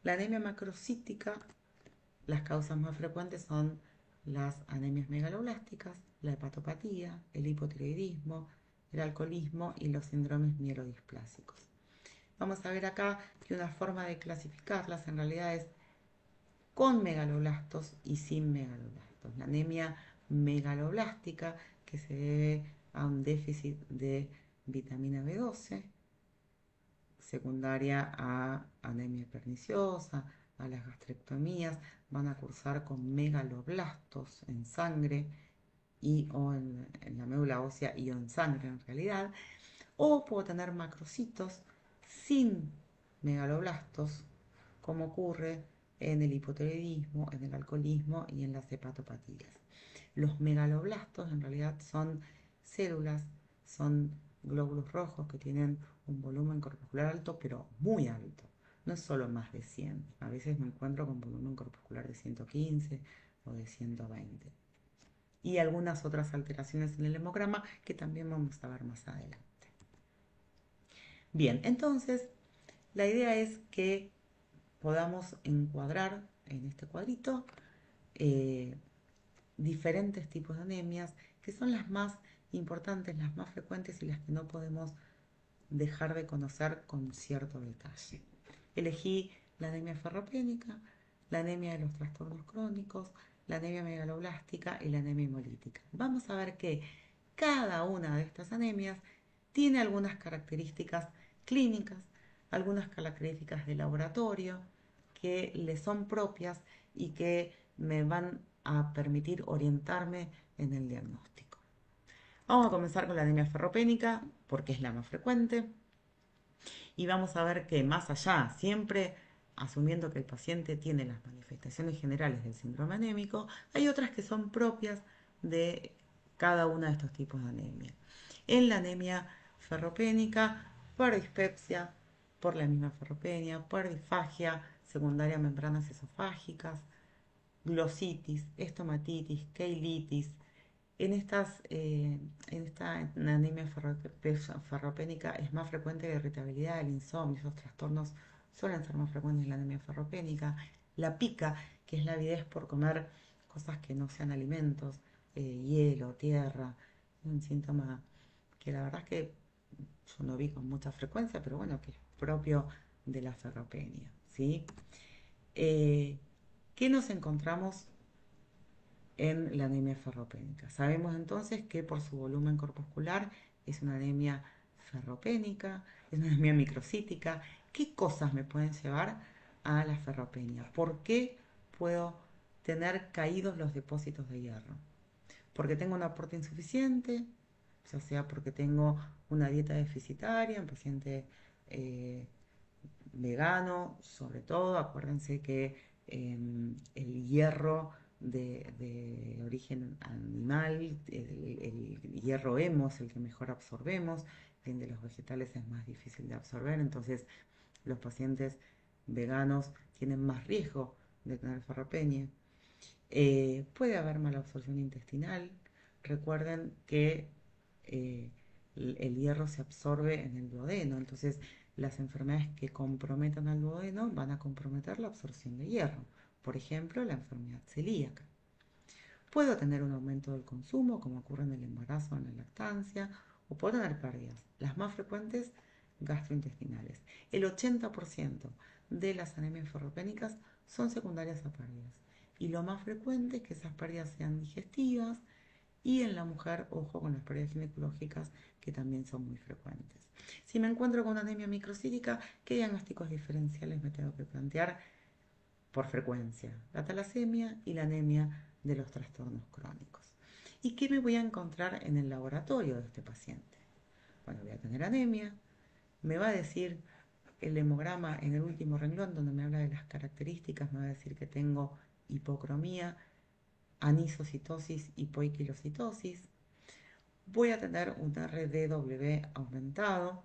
Speaker 1: La anemia macrocítica, las causas más frecuentes son las anemias megaloblásticas, la hepatopatía, el hipotiroidismo, el alcoholismo y los síndromes mielodisplásicos. Vamos a ver acá que una forma de clasificarlas en realidad es con megaloblastos y sin megaloblastos. La anemia megaloblástica, que se debe a un déficit de vitamina B12, secundaria a anemia perniciosa, a las gastrectomías, van a cursar con megaloblastos en sangre o en la médula ósea y o en sangre en realidad, o puedo tener macrocitos sin megaloblastos, como ocurre en el hipotiroidismo, en el alcoholismo y en las hepatopatías. Los megaloblastos en realidad son células, son glóbulos rojos que tienen un volumen corpuscular alto, pero muy alto. No es solo más de 100. A veces me encuentro con volumen corpuscular de 115 o de 120. Y algunas otras alteraciones en el hemograma que también vamos a ver más adelante. Bien, entonces la idea es que podamos encuadrar en este cuadrito diferentes tipos de anemias que son las más importantes, las más frecuentes y las que no podemos dejar de conocer con cierto detalle. Elegí la anemia ferropénica, la anemia de los trastornos crónicos, la anemia megaloblástica y la anemia hemolítica. Vamos a ver que cada una de estas anemias tiene algunas características clínicas, algunas características de laboratorio que le son propias y que me van a permitir orientarme en el diagnóstico. Vamos a comenzar con la anemia ferropénica porque es la más frecuente y vamos a ver que más allá, siempre asumiendo que el paciente tiene las manifestaciones generales del síndrome anémico, hay otras que son propias de cada uno de estos tipos de anemia. En la anemia ferropénica, por dispepsia, por la misma ferropenia, por disfagia secundaria a membranas esofágicas, glositis, estomatitis, keilitis. En esta anemia ferropénica es más frecuente la irritabilidad, el insomnio, esos trastornos suelen ser más frecuentes en la anemia ferropénica. La pica, que es la avidez por comer cosas que no sean alimentos, hielo, tierra, un síntoma que la verdad es que yo no vi con mucha frecuencia, pero bueno, que es propio de la ferropenia, ¿sí? ¿Qué nos encontramos en la anemia ferropénica? Sabemos entonces que por su volumen corpuscular es una anemia ferropénica, es una anemia microcítica. ¿Qué cosas me pueden llevar a la ferropenia? ¿Por qué puedo tener caídos los depósitos de hierro? Porque tengo un aporte insuficiente, ya sea porque tengo una dieta deficitaria, un paciente vegano, sobre todo, acuérdense que el hierro de origen animal, el hierro hemo es el que mejor absorbemos, el de los vegetales es más difícil de absorber, entonces los pacientes veganos tienen más riesgo de tener ferropenia. Puede haber malabsorción intestinal. Recuerden que el hierro se absorbe en el duodeno, entonces las enfermedades que comprometan al duodeno van a comprometer la absorción de hierro. Por ejemplo, la enfermedad celíaca. Puedo tener un aumento del consumo, como ocurre en el embarazo o en la lactancia, o puedo tener pérdidas. Las más frecuentes, gastrointestinales. El 80% de las anemias ferropénicas son secundarias a pérdidas. Y lo más frecuente es que esas pérdidas sean digestivas, Y en la mujer, ojo con las pérdidas ginecológicas que también son muy frecuentes. Si me encuentro con una anemia microcítica, ¿qué diagnósticos diferenciales me tengo que plantear por frecuencia? La talasemia y la anemia de los trastornos crónicos. ¿Y qué me voy a encontrar en el laboratorio de este paciente? Bueno, voy a tener anemia, me va a decir el hemograma en el último renglón donde me habla de las características, me va a decir que tengo hipocromía, anisocitosis, hipoiquilocitosis. Voy a tener un RDW aumentado.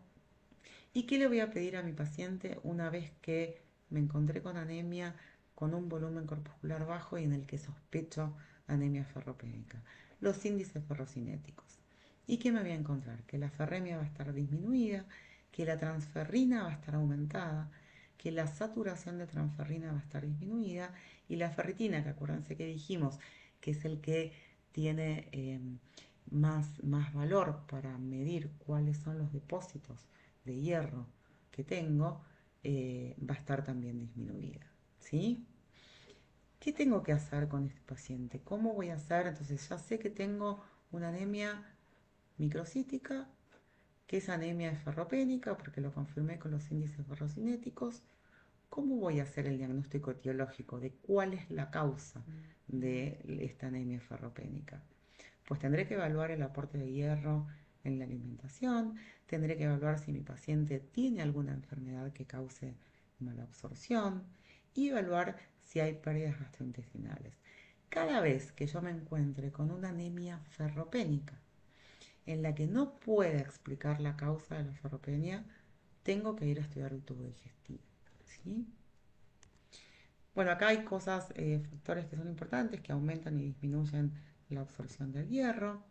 Speaker 1: ¿Y qué le voy a pedir a mi paciente una vez que me encontré con anemia con un volumen corpuscular bajo y en el que sospecho anemia ferropénica? Los índices ferrocinéticos. ¿Y qué me voy a encontrar? Que la ferremia va a estar disminuida, que la transferrina va a estar aumentada, que la saturación de transferrina va a estar disminuida y la ferritina, que acuérdense que dijimos que es el que tiene más valor para medir cuáles son los depósitos de hierro que tengo, va a estar también disminuida. ¿Sí? ¿Qué tengo que hacer con este paciente? ¿Cómo voy a hacer? Entonces ya sé que tengo una anemia microcítica, que esa anemia es ferropénica, porque lo confirmé con los índices ferrocinéticos. ¿Cómo voy a hacer el diagnóstico etiológico de cuál es la causa de esta anemia ferropénica? Pues tendré que evaluar el aporte de hierro en la alimentación, tendré que evaluar si mi paciente tiene alguna enfermedad que cause malabsorción y evaluar si hay pérdidas gastrointestinales. Cada vez que yo me encuentre con una anemia ferropénica en la que no pueda explicar la causa de la ferropenia, tengo que ir a estudiar el tubo digestivo. ¿Sí? Bueno, acá hay cosas, factores que son importantes, que aumentan y disminuyen la absorción del hierro.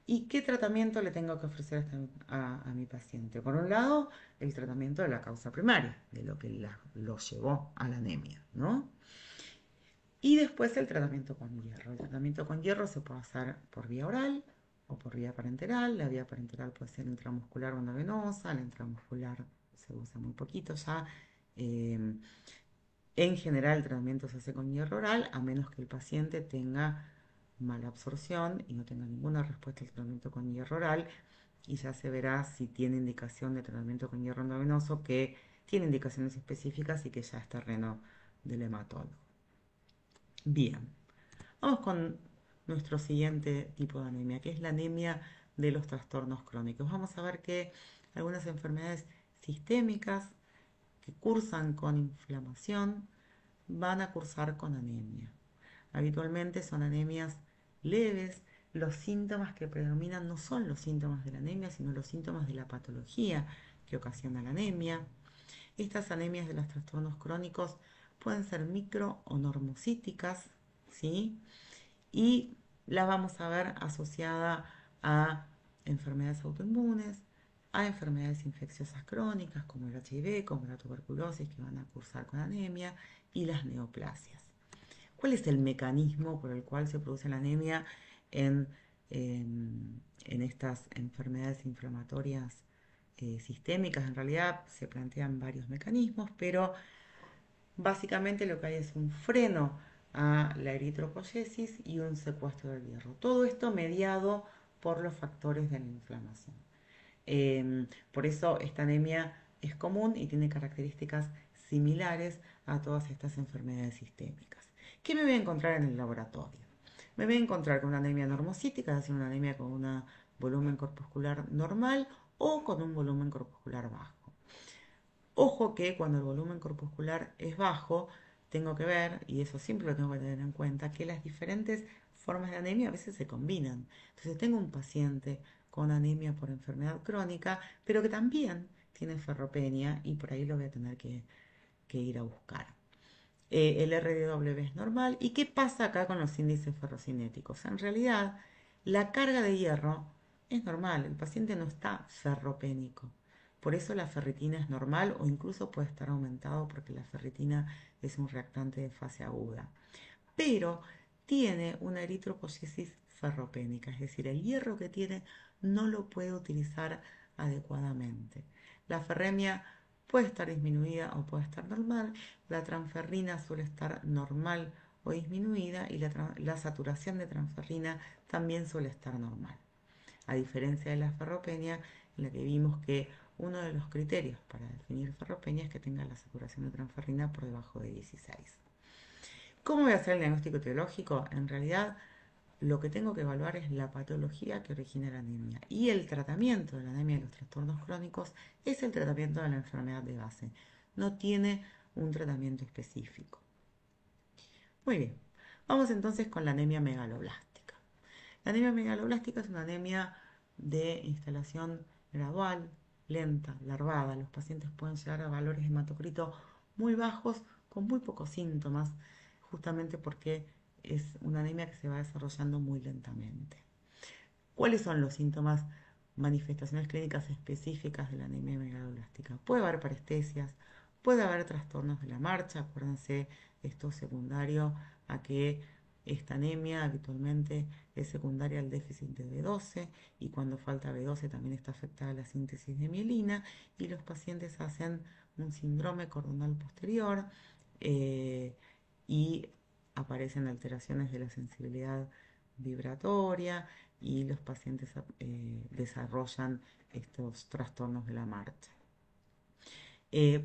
Speaker 1: ¿Y qué tratamiento le tengo que ofrecer a mi paciente? Por un lado, el tratamiento de la causa primaria, de lo que lo llevó a la anemia, ¿no? Y después el tratamiento con hierro. El tratamiento con hierro se puede hacer por vía oral o por vía parenteral. La vía parenteral puede ser intramuscular o endovenosa. La intramuscular se usa muy poquito ya. En general el tratamiento se hace con hierro oral, a menos que el paciente tenga mala absorción y no tenga ninguna respuesta al tratamiento con hierro oral, y ya se verá si tiene indicación de tratamiento con hierro endovenoso, que tiene indicaciones específicas y que ya es terreno del hematólogo. Bien, vamos con nuestro siguiente tipo de anemia, que es la anemia de los trastornos crónicos. Vamos a ver que algunas enfermedades sistémicas que cursan con inflamación van a cursar con anemia. Habitualmente son anemias leves. Los síntomas que predominan no son los síntomas de la anemia, sino los síntomas de la patología que ocasiona la anemia. Estas anemias de los trastornos crónicos pueden ser micro o normocíticas, ¿sí? Y las vamos a ver asociada a enfermedades autoinmunes, a enfermedades infecciosas crónicas como el HIV, como la tuberculosis, que van a cursar con anemia, y las neoplasias. ¿Cuál es el mecanismo por el cual se produce la anemia en, en estas enfermedades inflamatorias sistémicas? En realidad se plantean varios mecanismos, pero básicamente lo que hay es un freno a la eritropoyesis y un secuestro del hierro. Todo esto mediado por los factores de la inflamación. Por eso esta anemia es común y tiene características similares a todas estas enfermedades sistémicas. ¿Qué me voy a encontrar en el laboratorio? Me voy a encontrar con una anemia normocítica, es decir, una anemia con un volumen corpuscular normal o con un volumen corpuscular bajo. Ojo que cuando el volumen corpuscular es bajo, tengo que ver, y eso siempre lo tengo que tener en cuenta, que las diferentes formas de anemia a veces se combinan. Entonces tengo un paciente con anemia por enfermedad crónica, pero que también tiene ferropenia y por ahí lo voy a tener que ir a buscar. El RDW es normal. ¿Y qué pasa acá con los índices ferrocinéticos? En realidad, la carga de hierro es normal, el paciente no está ferropénico. Por eso la ferritina es normal o incluso puede estar aumentado porque la ferritina es un reactante de fase aguda. Pero tiene una eritropoyesis ferropénica, es decir, el hierro que tiene no lo puede utilizar adecuadamente. La ferremia puede estar disminuida o puede estar normal. La transferrina suele estar normal o disminuida y la saturación de transferrina también suele estar normal. A diferencia de la ferropenia, en la que vimos que uno de los criterios para definir ferropenia es que tenga la saturación de transferrina por debajo de 16. ¿Cómo voy a hacer el diagnóstico etiológico? En realidad, lo que tengo que evaluar es la patología que origina la anemia. Y el tratamiento de la anemia y los trastornos crónicos es el tratamiento de la enfermedad de base. No tiene un tratamiento específico. Muy bien, vamos entonces con la anemia megaloblástica. La anemia megaloblástica es una anemia de instalación gradual, lenta, larvada. Los pacientes pueden llegar a valores de hematocrito muy bajos con muy pocos síntomas, justamente porque es una anemia que se va desarrollando muy lentamente. ¿Cuáles son los síntomas, manifestaciones clínicas específicas de la anemia megaloblástica? Puede haber parestesias, puede haber trastornos de la marcha. Acuérdense, esto es secundario a que esta anemia habitualmente es secundaria al déficit de B12 y cuando falta B12 también está afectada la síntesis de mielina y los pacientes hacen un síndrome cordonal posterior y aparecen alteraciones de la sensibilidad vibratoria y los pacientes desarrollan estos trastornos de la marcha.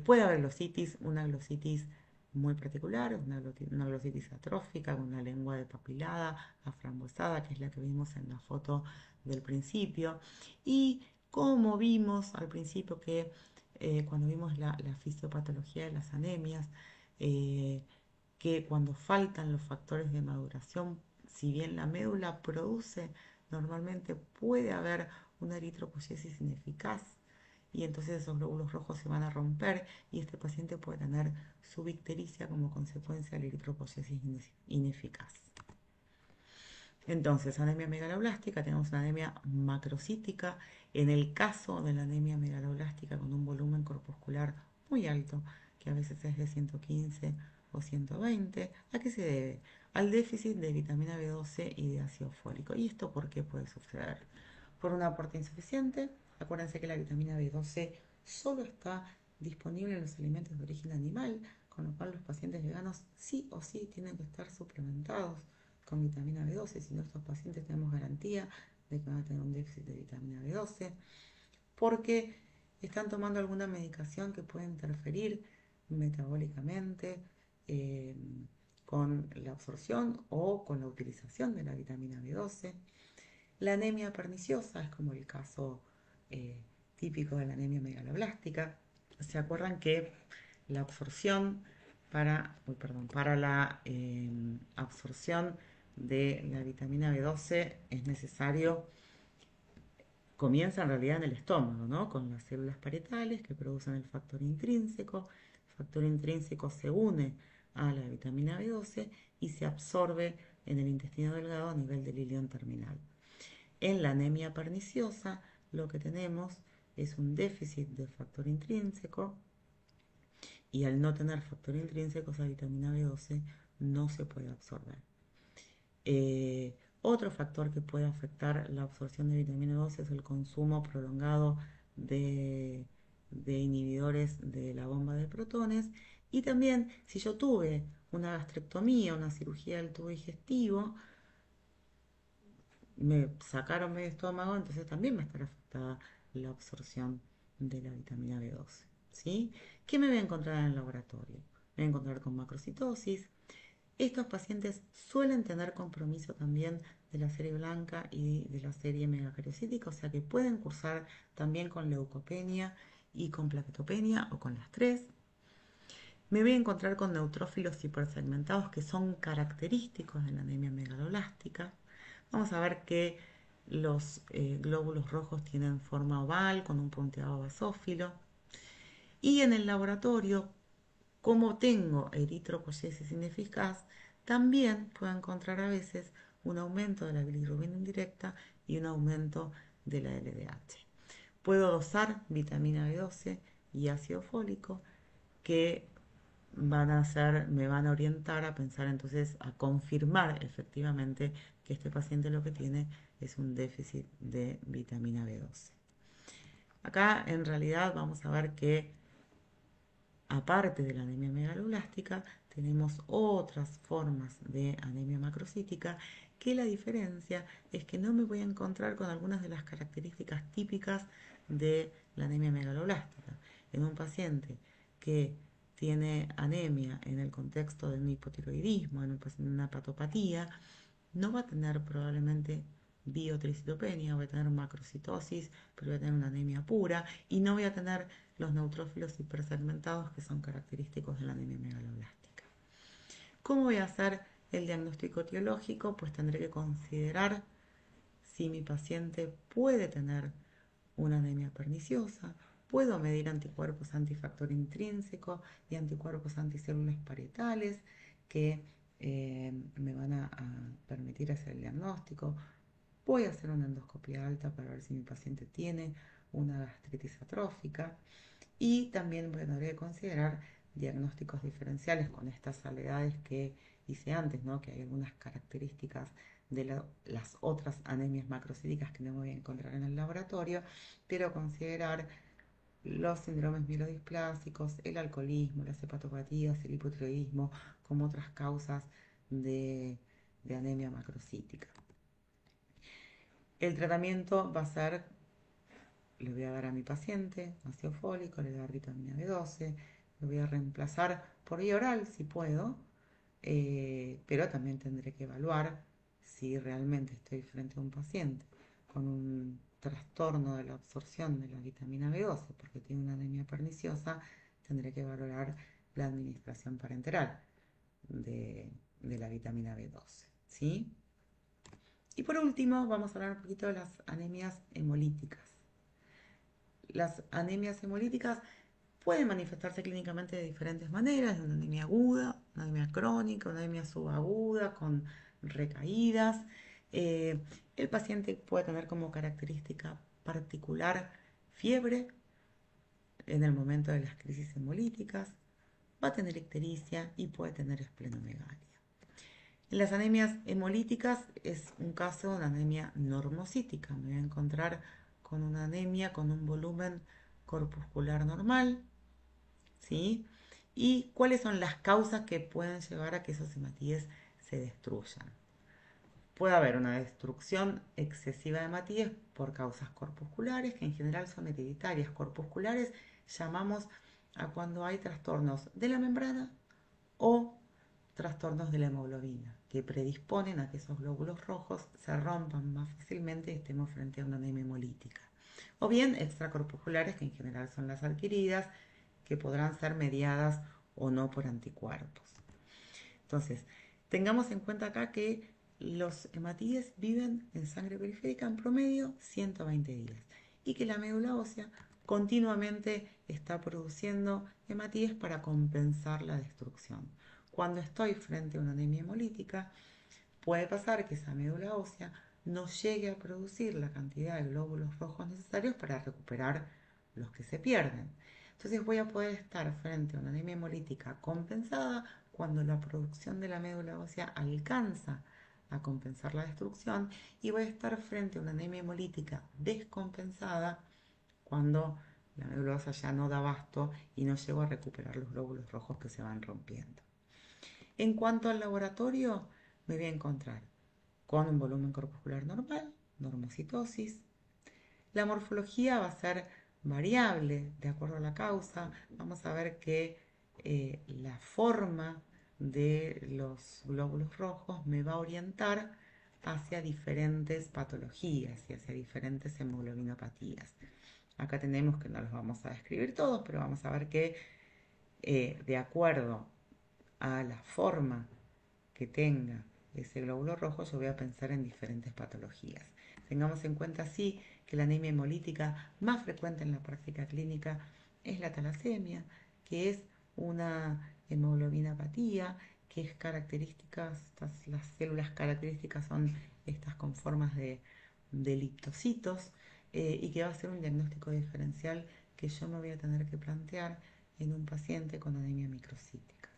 Speaker 1: Puede haber glositis, una glositis muy particular, una glositis atrófica con una lengua depapilada, aframbuesada, que es la que vimos en la foto del principio. Y como vimos al principio que cuando vimos la fisiopatología de las anemias, que cuando faltan los factores de maduración, si bien la médula produce, normalmente puede haber una eritropoyesis ineficaz y entonces esos glóbulos rojos se van a romper y este paciente puede tener subictericia como consecuencia de la eritropoyesis ineficaz. Entonces, anemia megaloblástica, tenemos una anemia macrocítica. En el caso de la anemia megaloblástica con un volumen corpuscular muy alto, que a veces es de 115 o 120, ¿a qué se debe? Al déficit de vitamina B12 y de ácido fólico. ¿Y esto por qué puede suceder? Por un aporte insuficiente. Acuérdense que la vitamina B12 solo está disponible en los alimentos de origen animal, con lo cual los pacientes veganos sí o sí tienen que estar suplementados con vitamina B12, si no estos pacientes tenemos garantía de que van a tener un déficit de vitamina B12, porque están tomando alguna medicación que puede interferir metabólicamente eh, con la absorción o con la utilización de la vitamina B12. La anemia perniciosa es como el caso eh, típico de la anemia megaloblástica. ¿Se acuerdan que la absorción para la absorción de la vitamina B12 es necesario, comienza en realidad en el estómago, ¿no? Con las células parietales que producen el factor intrínseco. El factor intrínseco se une a la vitamina B12 y se absorbe en el intestino delgado a nivel del ilion terminal. En la anemia perniciosa lo que tenemos es un déficit de factor intrínseco y al no tener factor intrínseco esa vitamina B12 no se puede absorber. Otro factor que puede afectar la absorción de vitamina B12 es el consumo prolongado de inhibidores de la bomba de protones y también si yo tuve una gastrectomía, una cirugía del tubo digestivo, me sacaron medio estómago, entonces también va a estar afectada la absorción de la vitamina B12. ¿Sí? ¿Qué me voy a encontrar en el laboratorio? Me voy a encontrar con macrocitosis. Estos pacientes suelen tener compromiso también de la serie blanca y de la serie megacariocítica, o sea que pueden cursar también con leucopenia y con plaquetopenia o con las tres. Me voy a encontrar con neutrófilos hipersegmentados que son característicos de la anemia megaloblástica. Vamos a ver que los glóbulos rojos tienen forma oval con un punteado basófilo. Y en el laboratorio, como tengo eritropoyesis ineficaz, también puedo encontrar a veces un aumento de la bilirrubina indirecta y un aumento de la LDH. Puedo dosar vitamina B12 y ácido fólico que me van a orientar a pensar entonces, a confirmar efectivamente que este paciente lo que tiene es un déficit de vitamina B12. Acá en realidad vamos a ver que Aparte de la anemia megaloblástica, tenemos otras formas de anemia macrocítica que la diferencia es que no me voy a encontrar con algunas de las características típicas de la anemia megaloblástica. En un paciente que tiene anemia en el contexto de un hipotiroidismo, en una hepatopatía, no va a tener probablemente biotricitopenia, voy a tener macrocitosis, pero voy a tener una anemia pura y no voy a tener los neutrófilos hipersegmentados que son característicos de la anemia megaloblástica. ¿Cómo voy a hacer el diagnóstico etiológico? Pues tendré que considerar si mi paciente puede tener una anemia perniciosa, puedo medir anticuerpos antifactor intrínseco y anticuerpos anticélulas parietales que me van a permitir hacer el diagnóstico. Voy a hacer una endoscopia alta para ver si mi paciente tiene una gastritis atrófica y también voy a tener que considerar diagnósticos diferenciales con estas salvedades que hice antes, ¿no? Que hay algunas características de las otras anemias macrocíticas que no me voy a encontrar en el laboratorio, pero considerar los síndromes mielodisplásicos, el alcoholismo, las hepatopatías, el hipotiroidismo como otras causas de anemia macrocítica. El tratamiento va a ser, le voy a dar a mi paciente ácido fólico, le voy a dar vitamina B12, lo voy a reemplazar por vía oral si puedo, pero también tendré que evaluar si realmente estoy frente a un paciente con un trastorno de la absorción de la vitamina B12 porque tiene una anemia perniciosa, tendré que valorar la administración parenteral de la vitamina B12, ¿sí? Y por último vamos a hablar un poquito de las anemias hemolíticas. Las anemias hemolíticas pueden manifestarse clínicamente de diferentes maneras, de una anemia aguda, una anemia crónica, una anemia subaguda con recaídas. El paciente puede tener como característica particular fiebre en el momento de las crisis hemolíticas, va a tener ictericia y puede tener esplenomegalia. En las anemias hemolíticas es un caso de una anemia normocítica. Me voy a encontrar con una anemia con un volumen corpuscular normal, ¿sí? ¿Y cuáles son las causas que pueden llevar a que esos hematíes se destruyan? Puede haber una destrucción excesiva de hematíes por causas corpusculares, que en general son hereditarias. Corpusculares llamamos a cuando hay trastornos de la membrana o trastornos de la hemoglobina, que predisponen a que esos glóbulos rojos se rompan más fácilmente y estemos frente a una anemia hemolítica. O bien extracorpusculares, que en general son las adquiridas, que podrán ser mediadas o no por anticuerpos. Entonces, tengamos en cuenta acá que los hematíes viven en sangre periférica en promedio 120 días y que la médula ósea continuamente está produciendo hematíes para compensar la destrucción. Cuando estoy frente a una anemia hemolítica, puede pasar que esa médula ósea no llegue a producir la cantidad de glóbulos rojos necesarios para recuperar los que se pierden. Entonces voy a poder estar frente a una anemia hemolítica compensada cuando la producción de la médula ósea alcanza a compensar la destrucción y voy a estar frente a una anemia hemolítica descompensada cuando la médula ósea ya no da abasto y no llego a recuperar los glóbulos rojos que se van rompiendo. En cuanto al laboratorio, me voy a encontrar con un volumen corpuscular normal, normocitosis. La morfología va a ser variable de acuerdo a la causa. Vamos a ver que la forma de los glóbulos rojos me va a orientar hacia diferentes patologías y hacia diferentes hemoglobinopatías. Acá tenemos que no los vamos a describir todos, pero vamos a ver que de acuerdo a la forma que tenga ese glóbulo rojo, yo voy a pensar en diferentes patologías. Tengamos en cuenta, sí, que la anemia hemolítica más frecuente en la práctica clínica es la talasemia, que es una hemoglobinopatía, que es características, las células características son estas con formas de liptocitos, y que va a ser un diagnóstico diferencial que yo me voy a tener que plantear en un paciente con anemia microcítica.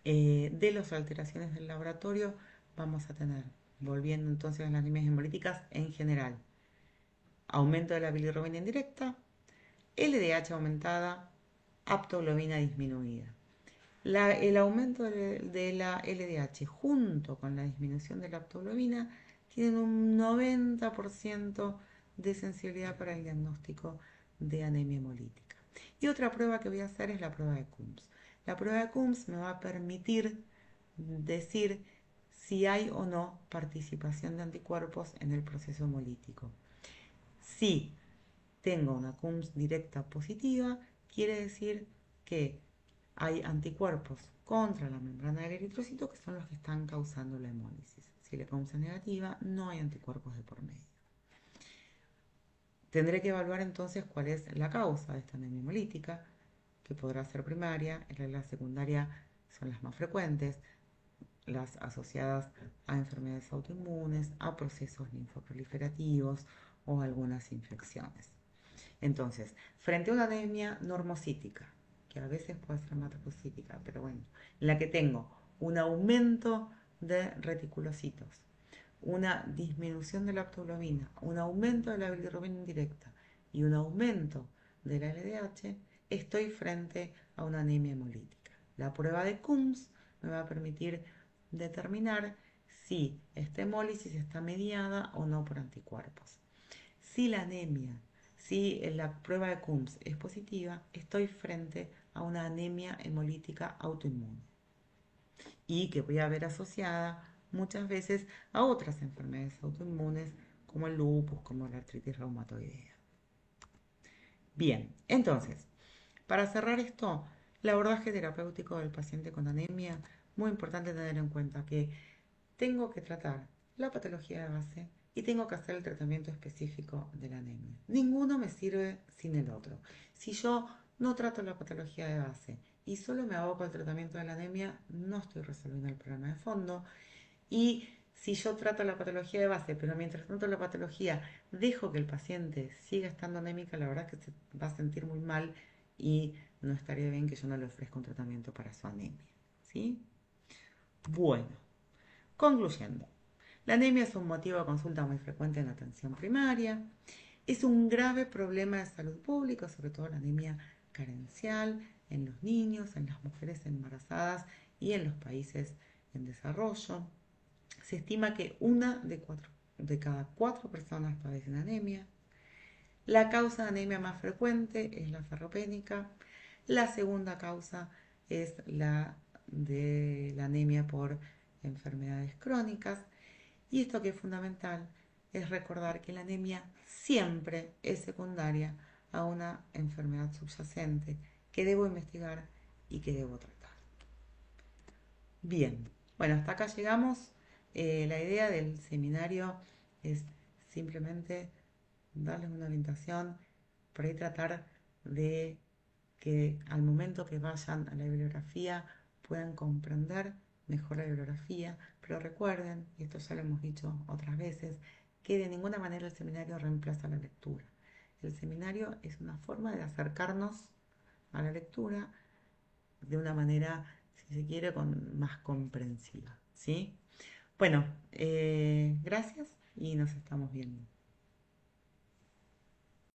Speaker 1: De las alteraciones del laboratorio vamos a tener, volviendo entonces a las anemias hemolíticas en general, aumento de la bilirrubina indirecta, LDH aumentada, aptoglobina disminuida. El aumento de la LDH junto con la disminución de la aptoglobina tienen un 90% de sensibilidad para el diagnóstico de anemia hemolítica. Y otra prueba que voy a hacer es la prueba de Coombs. La prueba de Coombs me va a permitir decir si hay o no participación de anticuerpos en el proceso hemolítico. Si tengo una Coombs directa positiva, quiere decir que hay anticuerpos contra la membrana del eritrocito que son los que están causando la hemólisis. Si la Coombs es negativa, no hay anticuerpos de por medio. Tendré que evaluar entonces cuál es la causa de esta anemia hemolítica, que podrá ser primaria, en la secundaria son las más frecuentes, las asociadas a enfermedades autoinmunes, a procesos linfoproliferativos o algunas infecciones. Entonces, frente a una anemia normocítica, que a veces puede ser hematopoyética, pero bueno, en la que tengo un aumento de reticulocitos, una disminución de la aptoglobina, un aumento de la bilirrubina indirecta y un aumento de la LDH, estoy frente a una anemia hemolítica. La prueba de Coombs me va a permitir determinar si esta hemólisis está mediada o no por anticuerpos. Si la anemia, si la prueba de Coombs es positiva, estoy frente a una anemia hemolítica autoinmune y que voy a ver asociada muchas veces a otras enfermedades autoinmunes como el lupus, como la artritis reumatoidea. Bien, entonces, para cerrar esto, el abordaje terapéutico del paciente con anemia, muy importante tener en cuenta que tengo que tratar la patología de base y tengo que hacer el tratamiento específico de la anemia. Ninguno me sirve sin el otro. Si yo no trato la patología de base y solo me aboco al tratamiento de la anemia, no estoy resolviendo el problema de fondo. Y si yo trato la patología de base, pero mientras trato la patología dejo que el paciente siga estando anémica, la verdad es que se va a sentir muy mal y no estaría bien que yo no le ofrezca un tratamiento para su anemia. ¿Sí? Bueno, concluyendo. La anemia es un motivo de consulta muy frecuente en la atención primaria. Es un grave problema de salud pública, sobre todo la anemia carencial en los niños, en las mujeres embarazadas y en los países en desarrollo. Se estima que una de cada cuatro personas padecen anemia. La causa de anemia más frecuente es la ferropénica. La segunda causa es la de la anemia por enfermedades crónicas. Y esto que es fundamental es recordar que la anemia siempre es secundaria a una enfermedad subyacente que debo investigar y que debo tratar. Bien, bueno, hasta acá llegamos. La idea del seminario es simplemente darles una orientación, por ahí tratar de que al momento que vayan a la bibliografía puedan comprender mejor la bibliografía, pero recuerden, y esto ya lo hemos dicho otras veces, que de ninguna manera el seminario reemplaza la lectura. El seminario es una forma de acercarnos a la lectura de una manera, si se quiere, más comprensiva. ¿Sí? Bueno, gracias y nos estamos viendo.